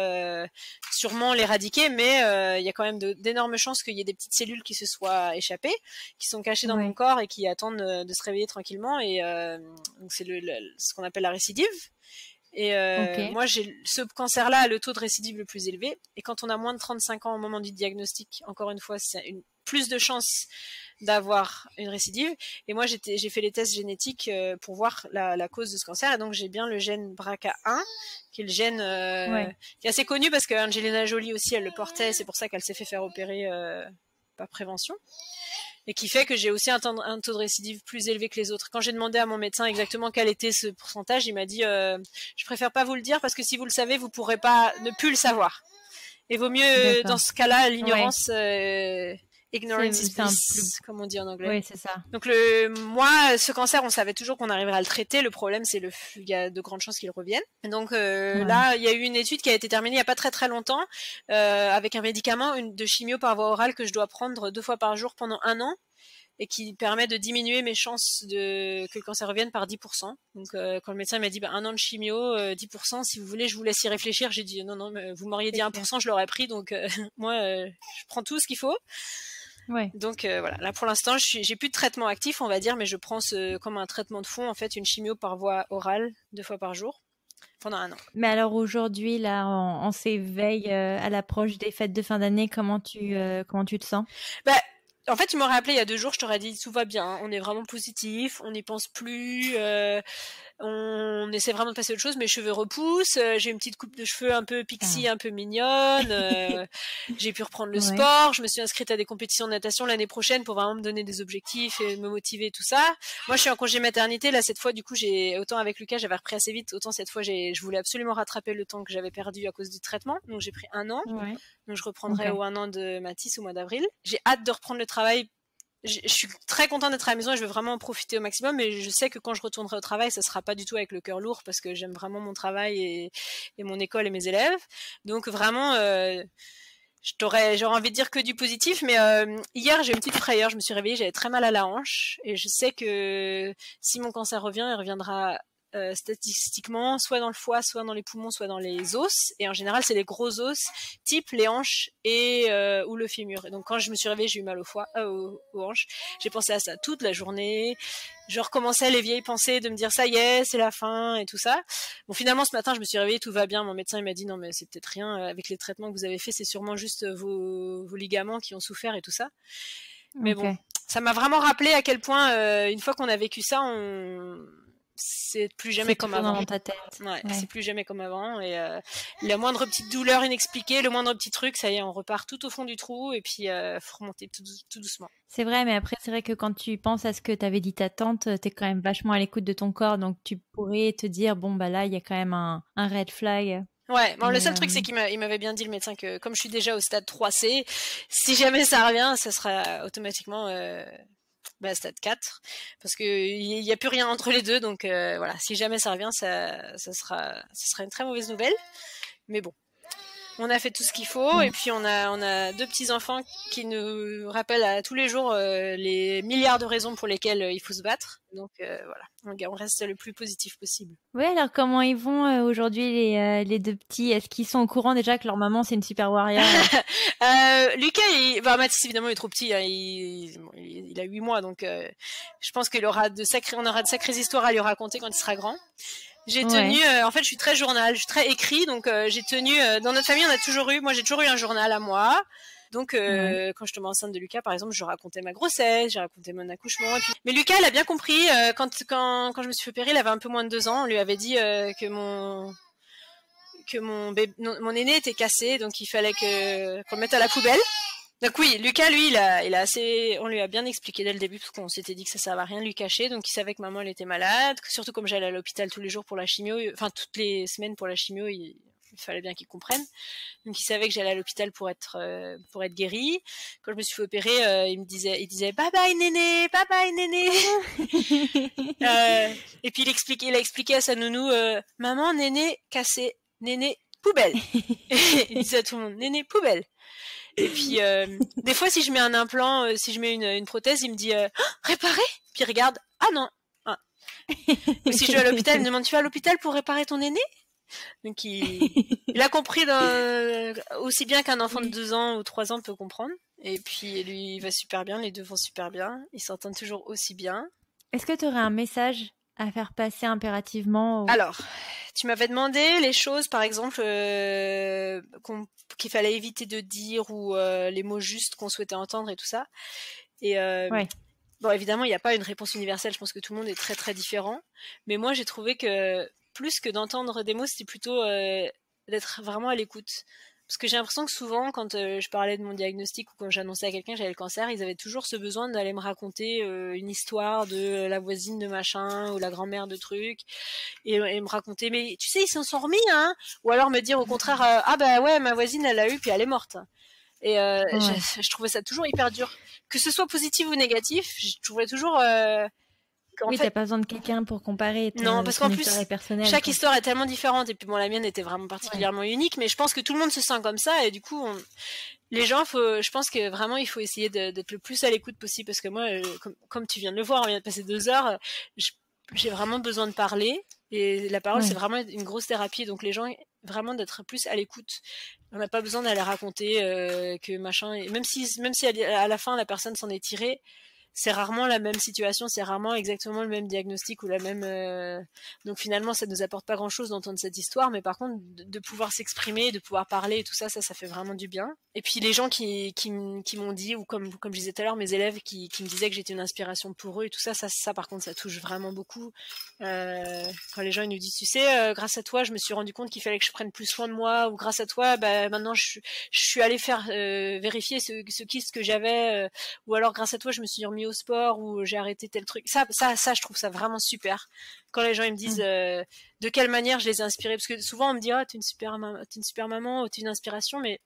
sûrement l'éradiquer, mais il y a quand même d'énormes chances qu'il y ait des petites cellules qui se soient échappées, qui sont cachées dans mon corps et qui attendent de se réveiller tranquillement. Et donc c'est ce qu'on appelle la récidive. Et moi, j'ai ce cancer-là a le taux de récidive le plus élevé. Et quand on a moins de 35 ans au moment du diagnostic, encore une fois, c'est plus de chances d'avoir une récidive. Et moi, j'ai fait les tests génétiques pour voir la cause de ce cancer. Et donc, j'ai bien le gène BRCA1, qui est le gène qui est assez connu parce que Angelina Jolie aussi, elle le portait. C'est pour ça qu'elle s'est fait faire opérer par prévention. Et qui fait que j'ai aussi un taux de récidive plus élevé que les autres. Quand j'ai demandé à mon médecin exactement quel était ce pourcentage, il m'a dit je préfère pas vous le dire parce que si vous le savez, vous pourrez pas ne plus le savoir. Et vaut mieux dans ce cas-là, l'ignorance ignorance is C'est un bliss, comme on dit en anglais. Oui, c'est ça. Donc moi, ce cancer, on savait toujours qu'on arriverait à le traiter. Le problème, c'est il y a de grandes chances qu'il revienne. Donc là, il y a eu une étude qui a été terminée il y a pas très très longtemps avec un médicament de chimio par voie orale que je dois prendre 2 fois par jour pendant 1 an et qui permet de diminuer mes chances que le cancer revienne par 10%. Donc quand le médecin m'a dit 1 an de chimio, 10%, si vous voulez, je vous laisse y réfléchir. J'ai dit non, mais vous m'auriez dit 1%, je l'aurais pris. Donc moi, je prends tout ce qu'il faut. Ouais. Donc voilà, là pour l'instant, j'ai plus de traitement actif, on va dire, mais je prends comme un traitement de fond, en fait, une chimio par voie orale 2 fois par jour pendant 1 an. Mais alors aujourd'hui, là, en ces veilles à l'approche des fêtes de fin d'année, comment tu te sens? En fait, tu m'aurais appelé il y a 2 jours, je t'aurais dit tout va bien, on est vraiment positif, on n'y pense plus, on essaie vraiment de passer à autre chose. Mes cheveux repoussent, j'ai une petite coupe de cheveux un peu pixie, un peu mignonne, j'ai pu reprendre le sport, je me suis inscrite à des compétitions de natation l'année prochaine pour vraiment me donner des objectifs et me motiver et tout ça. Moi, je suis en congé maternité, là, cette fois, du coup, autant avec Lucas, j'avais repris assez vite, autant cette fois, je voulais absolument rattraper le temps que j'avais perdu à cause du traitement, donc j'ai pris 1 an. Ouais. Donc je reprendrai au 1 an de Mathis au mois d'avril. J'ai hâte de reprendre le travail. Je suis très contente d'être à la maison et je veux vraiment en profiter au maximum. Mais je sais que quand je retournerai au travail, ça sera pas du tout avec le cœur lourd parce que j'aime vraiment mon travail et mon école et mes élèves. Donc vraiment, j'aurais envie de dire que du positif. Mais hier, j'ai eu une petite frayeur. Je me suis réveillée, j'avais très mal à la hanche et je sais que si mon cancer revient, il reviendra statistiquement soit dans le foie, soit dans les poumons, soit dans les os, et en général c'est les gros os type les hanches et ou le fémur. Et donc quand je me suis réveillée, j'ai eu mal au foie, aux hanches. J'ai pensé à ça toute la journée. Je recommençais les vieilles pensées de me dire ça y est, c'est la fin et tout ça. Bon, finalement ce matin je me suis réveillée, tout va bien. Mon médecin il m'a dit non mais c'est peut-être rien avec les traitements que vous avez fait, c'est sûrement juste vos ligaments qui ont souffert et tout ça. Mais bon, ça m'a vraiment rappelé à quel point une fois qu'on a vécu ça, c'est plus jamais comme avant. Dans ta tête. Ouais. C'est plus jamais comme avant. Et la moindre petite douleur inexpliquée, le moindre petit truc, ça y est, on repart tout au fond du trou et puis faut remonter tout doucement. C'est vrai, mais après, c'est vrai que quand tu penses à ce que t'avait dit ta tante, t'es quand même vachement à l'écoute de ton corps, donc tu pourrais te dire, bon, bah là, il y a quand même un red flag. Ouais, bon, le seul truc, c'est qu'il m'avait bien dit, le médecin, que comme je suis déjà au stade 3C, si jamais ça revient, ça sera automatiquement... stade 4 parce que il y a plus rien entre les deux, donc voilà, si jamais ça revient, ça sera une très mauvaise nouvelle, mais bon, on a fait tout ce qu'il faut et puis on a 2 petits enfants qui nous rappellent à tous les jours les milliards de raisons pour lesquelles il faut se battre, donc voilà, on reste le plus positif possible. Oui, alors comment ils vont aujourd'hui les 2 petits? Est-ce qu'ils sont au courant déjà que leur maman c'est une super warrior? Lucas, Mathis évidemment il est trop petit, hein, il a 8 mois, donc je pense qu'on aura de sacrées histoires à lui raconter quand il sera grand. J'ai tenu, en fait je suis très journal, je suis très écrit, donc j'ai tenu, dans notre famille moi j'ai toujours eu un journal à moi. Donc quand je tombais enceinte de Lucas par exemple, je racontais ma grossesse, j'ai raconté mon accouchement. Et puis... Mais Lucas il a bien compris, quand je me suis fait opérer, il avait un peu moins de 2 ans, on lui avait dit que mon aîné était cassé, donc il fallait qu'on le mette à la poubelle. Donc oui, Lucas, lui, on lui a bien expliqué dès le début, parce qu'on s'était dit que ça va rien lui cacher, donc il savait que maman, elle était malade, que surtout comme j'allais à l'hôpital tous les jours pour la chimio, enfin toutes les semaines pour la chimio, il fallait bien qu'il comprenne. Donc il savait que j'allais à l'hôpital pour être guéri. Quand je me suis fait opérer, il disait bye bye néné, bye bye néné. Et puis il a expliqué à sa nounou, maman, néné cassé, néné poubelle. Il disait à tout le monde, néné poubelle. Et puis des fois si je mets un implant, si je mets une prothèse, il me dit réparer, puis il regarde, ah non. Ou si je vais à l'hôpital, il me demande, tu vas à l'hôpital pour réparer ton aîné? Donc il a compris aussi bien qu'un enfant de 2 ans ou 3 ans peut comprendre. Et puis lui il va super bien, les deux vont super bien, ils s'entendent toujours aussi bien. Est-ce que tu aurais un message à faire passer impérativement Alors, tu m'avais demandé les choses, par exemple, qu'il fallait éviter de dire, ou les mots justes qu'on souhaitait entendre et tout ça. Et bon, évidemment, il n'y a pas une réponse universelle. Je pense que tout le monde est très très différent. Mais moi, j'ai trouvé que plus que d'entendre des mots, c'était plutôt d'être vraiment à l'écoute. Parce que j'ai l'impression que souvent, quand je parlais de mon diagnostic ou quand j'annonçais à quelqu'un que j'avais le cancer, ils avaient toujours ce besoin d'aller me raconter une histoire de la voisine de machin ou la grand-mère de truc, et me raconter, mais tu sais, ils s'en sont remis, hein. Ou alors me dire au contraire, ah bah ouais, ma voisine, elle l'a eu, puis elle est morte. Et Ouais. je trouvais ça toujours hyper dur. Que ce soit positif ou négatif, je trouvais toujours qu'en Oui, fait, t'as pas besoin de quelqu'un pour comparer, non, parce ton qu'en histoire plus, est personnelle, chaque quoi. histoire est tellement différente. Et puis bon, la mienne était vraiment Ouais. particulièrement unique, mais je pense que tout le monde se sent comme ça. Et du coup, les gens, je pense que vraiment, il faut essayer d'être le plus à l'écoute possible. Parce que moi, comme tu viens de le voir, on vient de passer 2 heures, je- j'ai vraiment besoin de parler. Et la parole, c'est Ouais. vraiment une grosse thérapie. Donc les gens, vraiment d'être plus à l'écoute. On n'a pas besoin d'aller raconter que machin. Et même si à la fin, la personne s'en est tirée, c'est rarement la même situation, c'est rarement exactement le même diagnostic ou la même. Donc finalement, ça nous apporte pas grand-chose d'entendre cette histoire, mais par contre, de pouvoir s'exprimer, de pouvoir parler et tout ça, ça fait vraiment du bien. Et puis les gens qui m'ont dit, ou comme je disais tout à l'heure, mes élèves qui me disaient que j'étais une inspiration pour eux et tout ça, ça par contre, ça touche vraiment beaucoup. Quand les gens ils nous disent, tu sais, grâce à toi, je me suis rendu compte qu'il fallait que je prenne plus soin de moi, ou grâce à toi, bah maintenant je suis allée faire vérifier ce kyste que j'avais, ou alors grâce à toi, je me suis remis au sport, ou j'ai arrêté tel truc. Ça, je trouve ça vraiment super. Quand les gens ils me disent de quelle manière je les ai inspirés, parce que souvent on me dit, t'es une super maman, ou t'es une inspiration, mais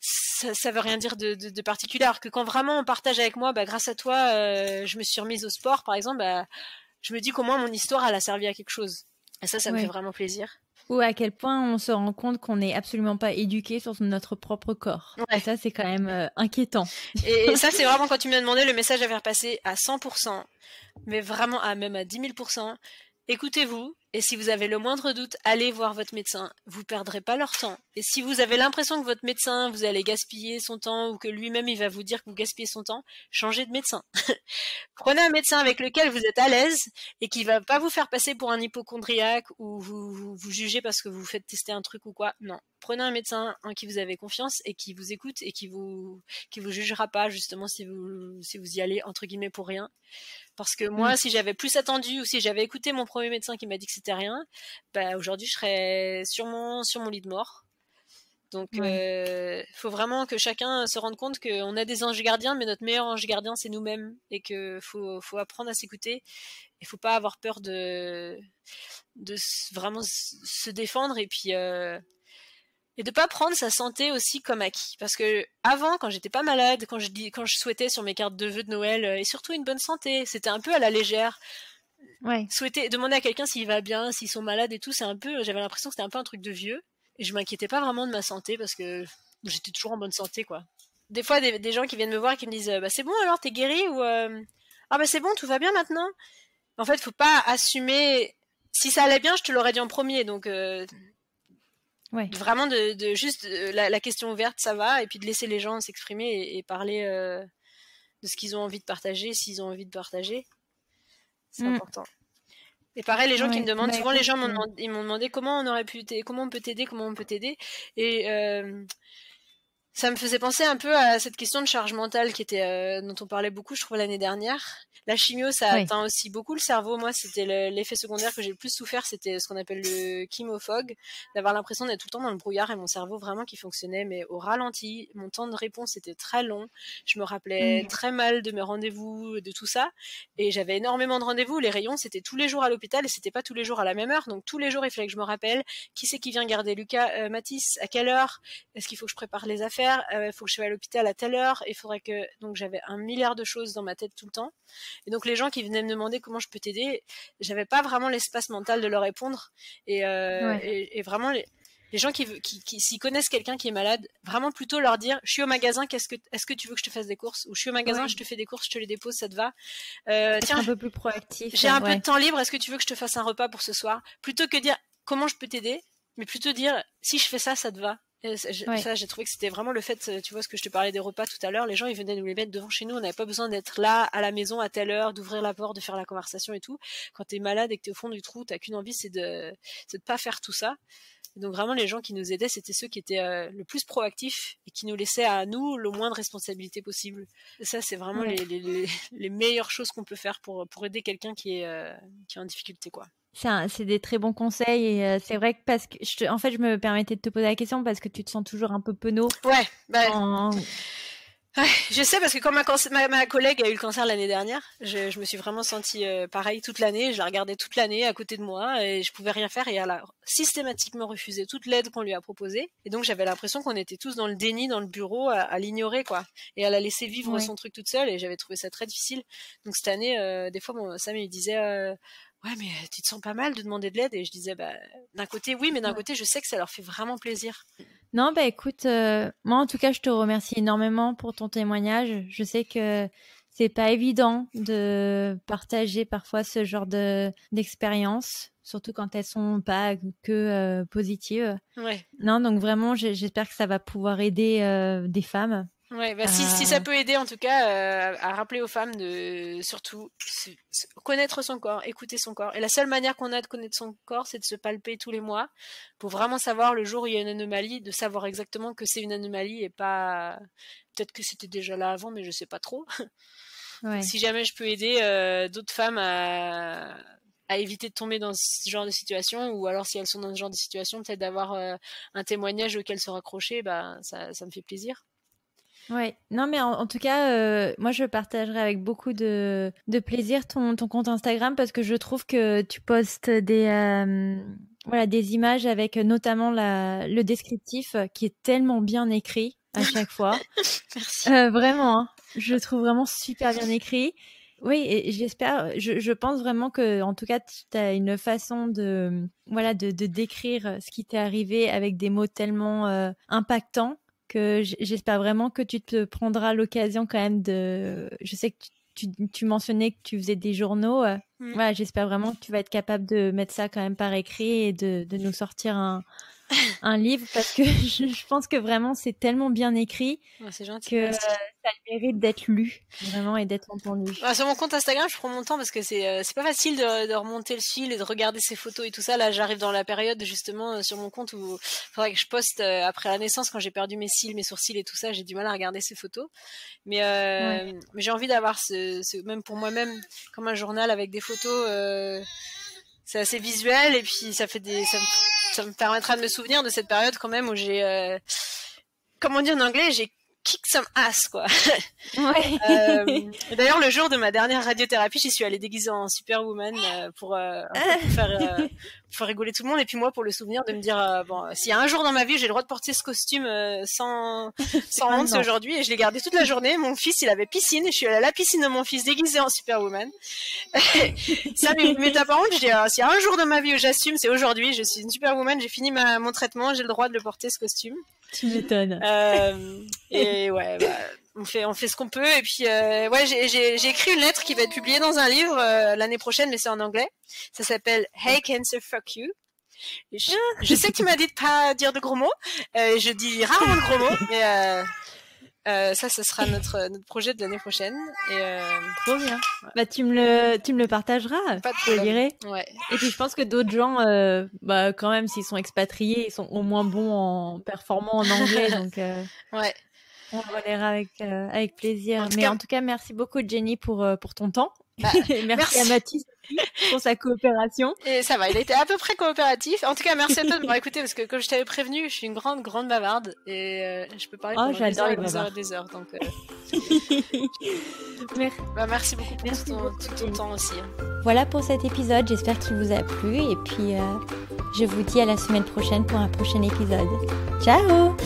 ça veut rien dire de particulier. Alors que quand vraiment on partage avec moi, bah, grâce à toi, je me suis remise au sport, par exemple, bah, je me dis qu'au moins mon histoire, elle a servi à quelque chose. Et ça me fait Ouais. vraiment plaisir. Ou à quel point on se rend compte qu'on n'est absolument pas éduqué sur notre propre corps. Et Ouais. ça, c'est quand même inquiétant. Et ça, c'est vraiment quand tu m'as demandé le message à faire passer à 100%, mais vraiment même à 10 000%. Écoutez-vous, et si vous avez le moindre doute, allez voir votre médecin. Vous perdrez pas leur temps. Et si vous avez l'impression que votre médecin, vous allez gaspiller son temps, ou que lui-même, il va vous dire que vous gaspillez son temps, changez de médecin. Prenez un médecin avec lequel vous êtes à l'aise et qui va pas vous faire passer pour un hypochondriaque ou vous jugez parce que vous faites tester un truc ou quoi. Non. Prenez un médecin en qui vous avez confiance et qui vous écoute et qui vous jugera pas justement si vous y allez entre guillemets pour rien. Parce que moi, si j'avais plus attendu ou si j'avais écouté mon premier médecin qui m'a dit que c'était rien, bah aujourd'hui je serais sûrement sur mon lit de mort. Donc, faut vraiment que chacun se rende compte qu'on a des anges gardiens, mais notre meilleur ange gardien, c'est nous-mêmes, et que faut apprendre à s'écouter. Il faut pas avoir peur de vraiment se défendre, et puis et de pas prendre sa santé aussi comme acquis. Parce que avant, quand j'étais pas malade, quand je souhaitais sur mes cartes de vœux de Noël, et surtout une bonne santé, c'était un peu à la légère. Ouais. Demander à quelqu'un s'il va bien, s'ils sont malades et tout, j'avais l'impression que c'était un peu un truc de vieux. Et je m'inquiétais pas vraiment de ma santé parce que j'étais toujours en bonne santé, quoi. Des fois, des gens qui viennent me voir et qui me disent, bah c'est bon alors, t'es guéri, ou ah bah c'est bon, tout va bien maintenant. En fait, faut pas assumer. Si ça allait bien, je te l'aurais dit en premier. Donc vraiment de juste la question ouverte, ça va, et puis de laisser les gens s'exprimer et parler de ce qu'ils ont envie de partager, s'ils ont envie de partager. C'est important. Et pareil, les gens qui me demandent, souvent les gens m'ont demandé comment comment on peut t'aider. Et ça me faisait penser un peu à cette question de charge mentale dont on parlait beaucoup, je trouve, l'année dernière. La chimio, ça atteint aussi beaucoup le cerveau. Moi, c'était l'effet secondaire que j'ai le plus souffert, c'était ce qu'on appelle le chemofog, d'avoir l'impression d'être tout le temps dans le brouillard, et mon cerveau vraiment qui fonctionnait, mais au ralenti. Mon temps de réponse était très long. Je me rappelais très mal de mes rendez-vous, de tout ça. Et j'avais énormément de rendez-vous. Les rayons, c'était tous les jours à l'hôpital, et c'était pas tous les jours à la même heure. Donc tous les jours, il fallait que je me rappelle qui c'est qui vient garder Lucas, Mathis, à quelle heure, est-ce qu'il faut que je prépare les affaires, il faut que je sois à l'hôpital à telle heure, il faudrait que... Donc j'avais un milliard de choses dans ma tête tout le temps. Et donc les gens qui venaient me demander comment je peux t'aider, j'avais pas vraiment l'espace mental de leur répondre. Et vraiment, les gens qui s'y connaissent quelqu'un qui est malade, vraiment plutôt leur dire, je suis au magasin, est-ce que tu veux que je te fasse des courses, ou je suis au magasin, je te fais des courses, je te les dépose, ça te va, tiens, un peu plus proactif. J'ai un peu de temps libre, est-ce que tu veux que je te fasse un repas pour ce soir, plutôt que dire comment je peux t'aider, mais plutôt dire si je fais ça, ça te va. Ça, j'ai trouvé que c'était vraiment le fait, tu vois, ce que je te parlais des repas tout à l'heure, les gens ils venaient nous les mettre devant chez nous, on n'avait pas besoin d'être là à la maison à telle heure, d'ouvrir la porte, de faire la conversation et tout. Quand t'es malade et que t'es au fond du trou, t'as qu'une envie, c'est de pas faire tout ça. Et donc vraiment les gens qui nous aidaient, c'était ceux qui étaient le plus proactifs et qui nous laissaient à nous le moins de responsabilité possible. Et ça, c'est vraiment les meilleures choses qu'on peut faire pour aider quelqu'un qui est en difficulté, quoi. C'est des très bons conseils, et c'est vrai que parce que je me permettais de te poser la question parce que tu te sens toujours un peu penaud. Ouais. Ouais, je sais parce que quand ma collègue a eu le cancer l'année dernière, je me suis vraiment sentie pareil toute l'année. Je la regardais toute l'année à côté de moi et je pouvais rien faire et elle a systématiquement refusé toute l'aide qu'on lui a proposée. Et donc j'avais l'impression qu'on était tous dans le déni dans le bureau à l'ignorer quoi. Et elle a laissé vivre son truc toute seule et j'avais trouvé ça très difficile. Donc cette année, des fois Sam il disait ouais mais tu te sens pas mal de demander de l'aide et je disais bah d'un côté oui mais d'un côté je sais que ça leur fait vraiment plaisir. Non, bah écoute, moi en tout cas, je te remercie énormément pour ton témoignage. Je sais que c'est pas évident de partager parfois ce genre d'expériences, surtout quand elles sont pas que positives. Ouais. Non, donc vraiment, j'espère que ça va pouvoir aider des femmes. Ouais, bah si ça peut aider en tout cas à rappeler aux femmes de surtout connaître son corps, écouter son corps. Et la seule manière qu'on a de connaître son corps, c'est de se palper tous les mois pour vraiment savoir le jour où il y a une anomalie, de savoir exactement que c'est une anomalie et pas peut-être que c'était déjà là avant, mais je sais pas trop. Ouais. Si jamais je peux aider d'autres femmes à éviter de tomber dans ce genre de situation, ou alors si elles sont dans ce genre de situation, peut-être d'avoir un témoignage auquel se raccrocher, bah ça me fait plaisir. Ouais, non mais en tout cas, moi je partagerai avec beaucoup de plaisir ton compte Instagram parce que je trouve que tu postes des images avec notamment le descriptif qui est tellement bien écrit à chaque fois. Merci. Vraiment, hein, je le trouve vraiment super bien écrit. Oui, et j'espère, je pense vraiment que, en tout cas, tu as une façon de décrire ce qui t'est arrivé avec des mots tellement impactants que j'espère vraiment que tu te prendras l'occasion quand même je sais que tu mentionnais que tu faisais des journaux. Voilà, j'espère vraiment que tu vas être capable de mettre ça quand même par écrit et de nous sortir un livre parce que je pense que vraiment c'est tellement bien écrit c'est gentil, que ça mérite d'être lu vraiment et d'être entendu. Sur mon compte Instagram, je prends mon temps parce que c'est pas facile de remonter le fil et de regarder ses photos et tout ça. Là, j'arrive dans la période justement sur mon compte où il faudrait que je poste après la naissance quand j'ai perdu mes cils, mes sourcils et tout ça. J'ai du mal à regarder ces photos, mais j'ai envie d'avoir même pour moi-même comme un journal avec des photos. C'est assez visuel et puis ça me permettra de me souvenir de cette période quand même où j'ai comme on dit en anglais, j'ai kick some ass quoi. Ouais. D'ailleurs le jour de ma dernière radiothérapie, j'y suis allée déguisée en Superwoman pour faire rigoler tout le monde et puis moi pour le souvenir de me dire bon s'il y a un jour dans ma vie j'ai le droit de porter ce costume sans honte, c'est aujourd'hui et je l'ai gardé toute la journée. Mon fils il avait piscine, je suis allée à la piscine de mon fils déguisée en Superwoman. Ça mais t'as pas honte, je dis s'il y a un jour dans ma vie où j'assume c'est aujourd'hui, je suis une Superwoman, j'ai fini mon traitement, j'ai le droit de le porter ce costume. Tu m'étonnes. Et ouais, bah, on fait ce qu'on peut. Et puis, ouais, j'ai écrit une lettre qui va être publiée dans un livre l'année prochaine, mais c'est en anglais. Ça s'appelle Hey Cancer, fuck you. Je sais que tu m'as dit de pas dire de gros mots. Je dis rarement de gros mots, mais ça, ce sera notre projet de l'année prochaine. Et trop bien. Ouais. Bah tu me le partageras. Pas de je le lirai. Ouais. Et puis je pense que d'autres gens, bah quand même s'ils sont expatriés, ils sont au moins bons en performant en anglais, donc ouais. On le relaiera avec plaisir. En tout cas, merci beaucoup Jenny pour ton temps. Bah, merci à Mathis pour sa coopération. Et ça va, il a été à peu près coopératif. En tout cas, merci à toi de m'avoir écouté parce que comme je t'avais prévenu, je suis une grande bavarde et je peux parler pendant des heures. Donc, merci beaucoup pour tout ton temps aussi. Voilà pour cet épisode, j'espère qu'il vous a plu et puis je vous dis à la semaine prochaine pour un prochain épisode. Ciao!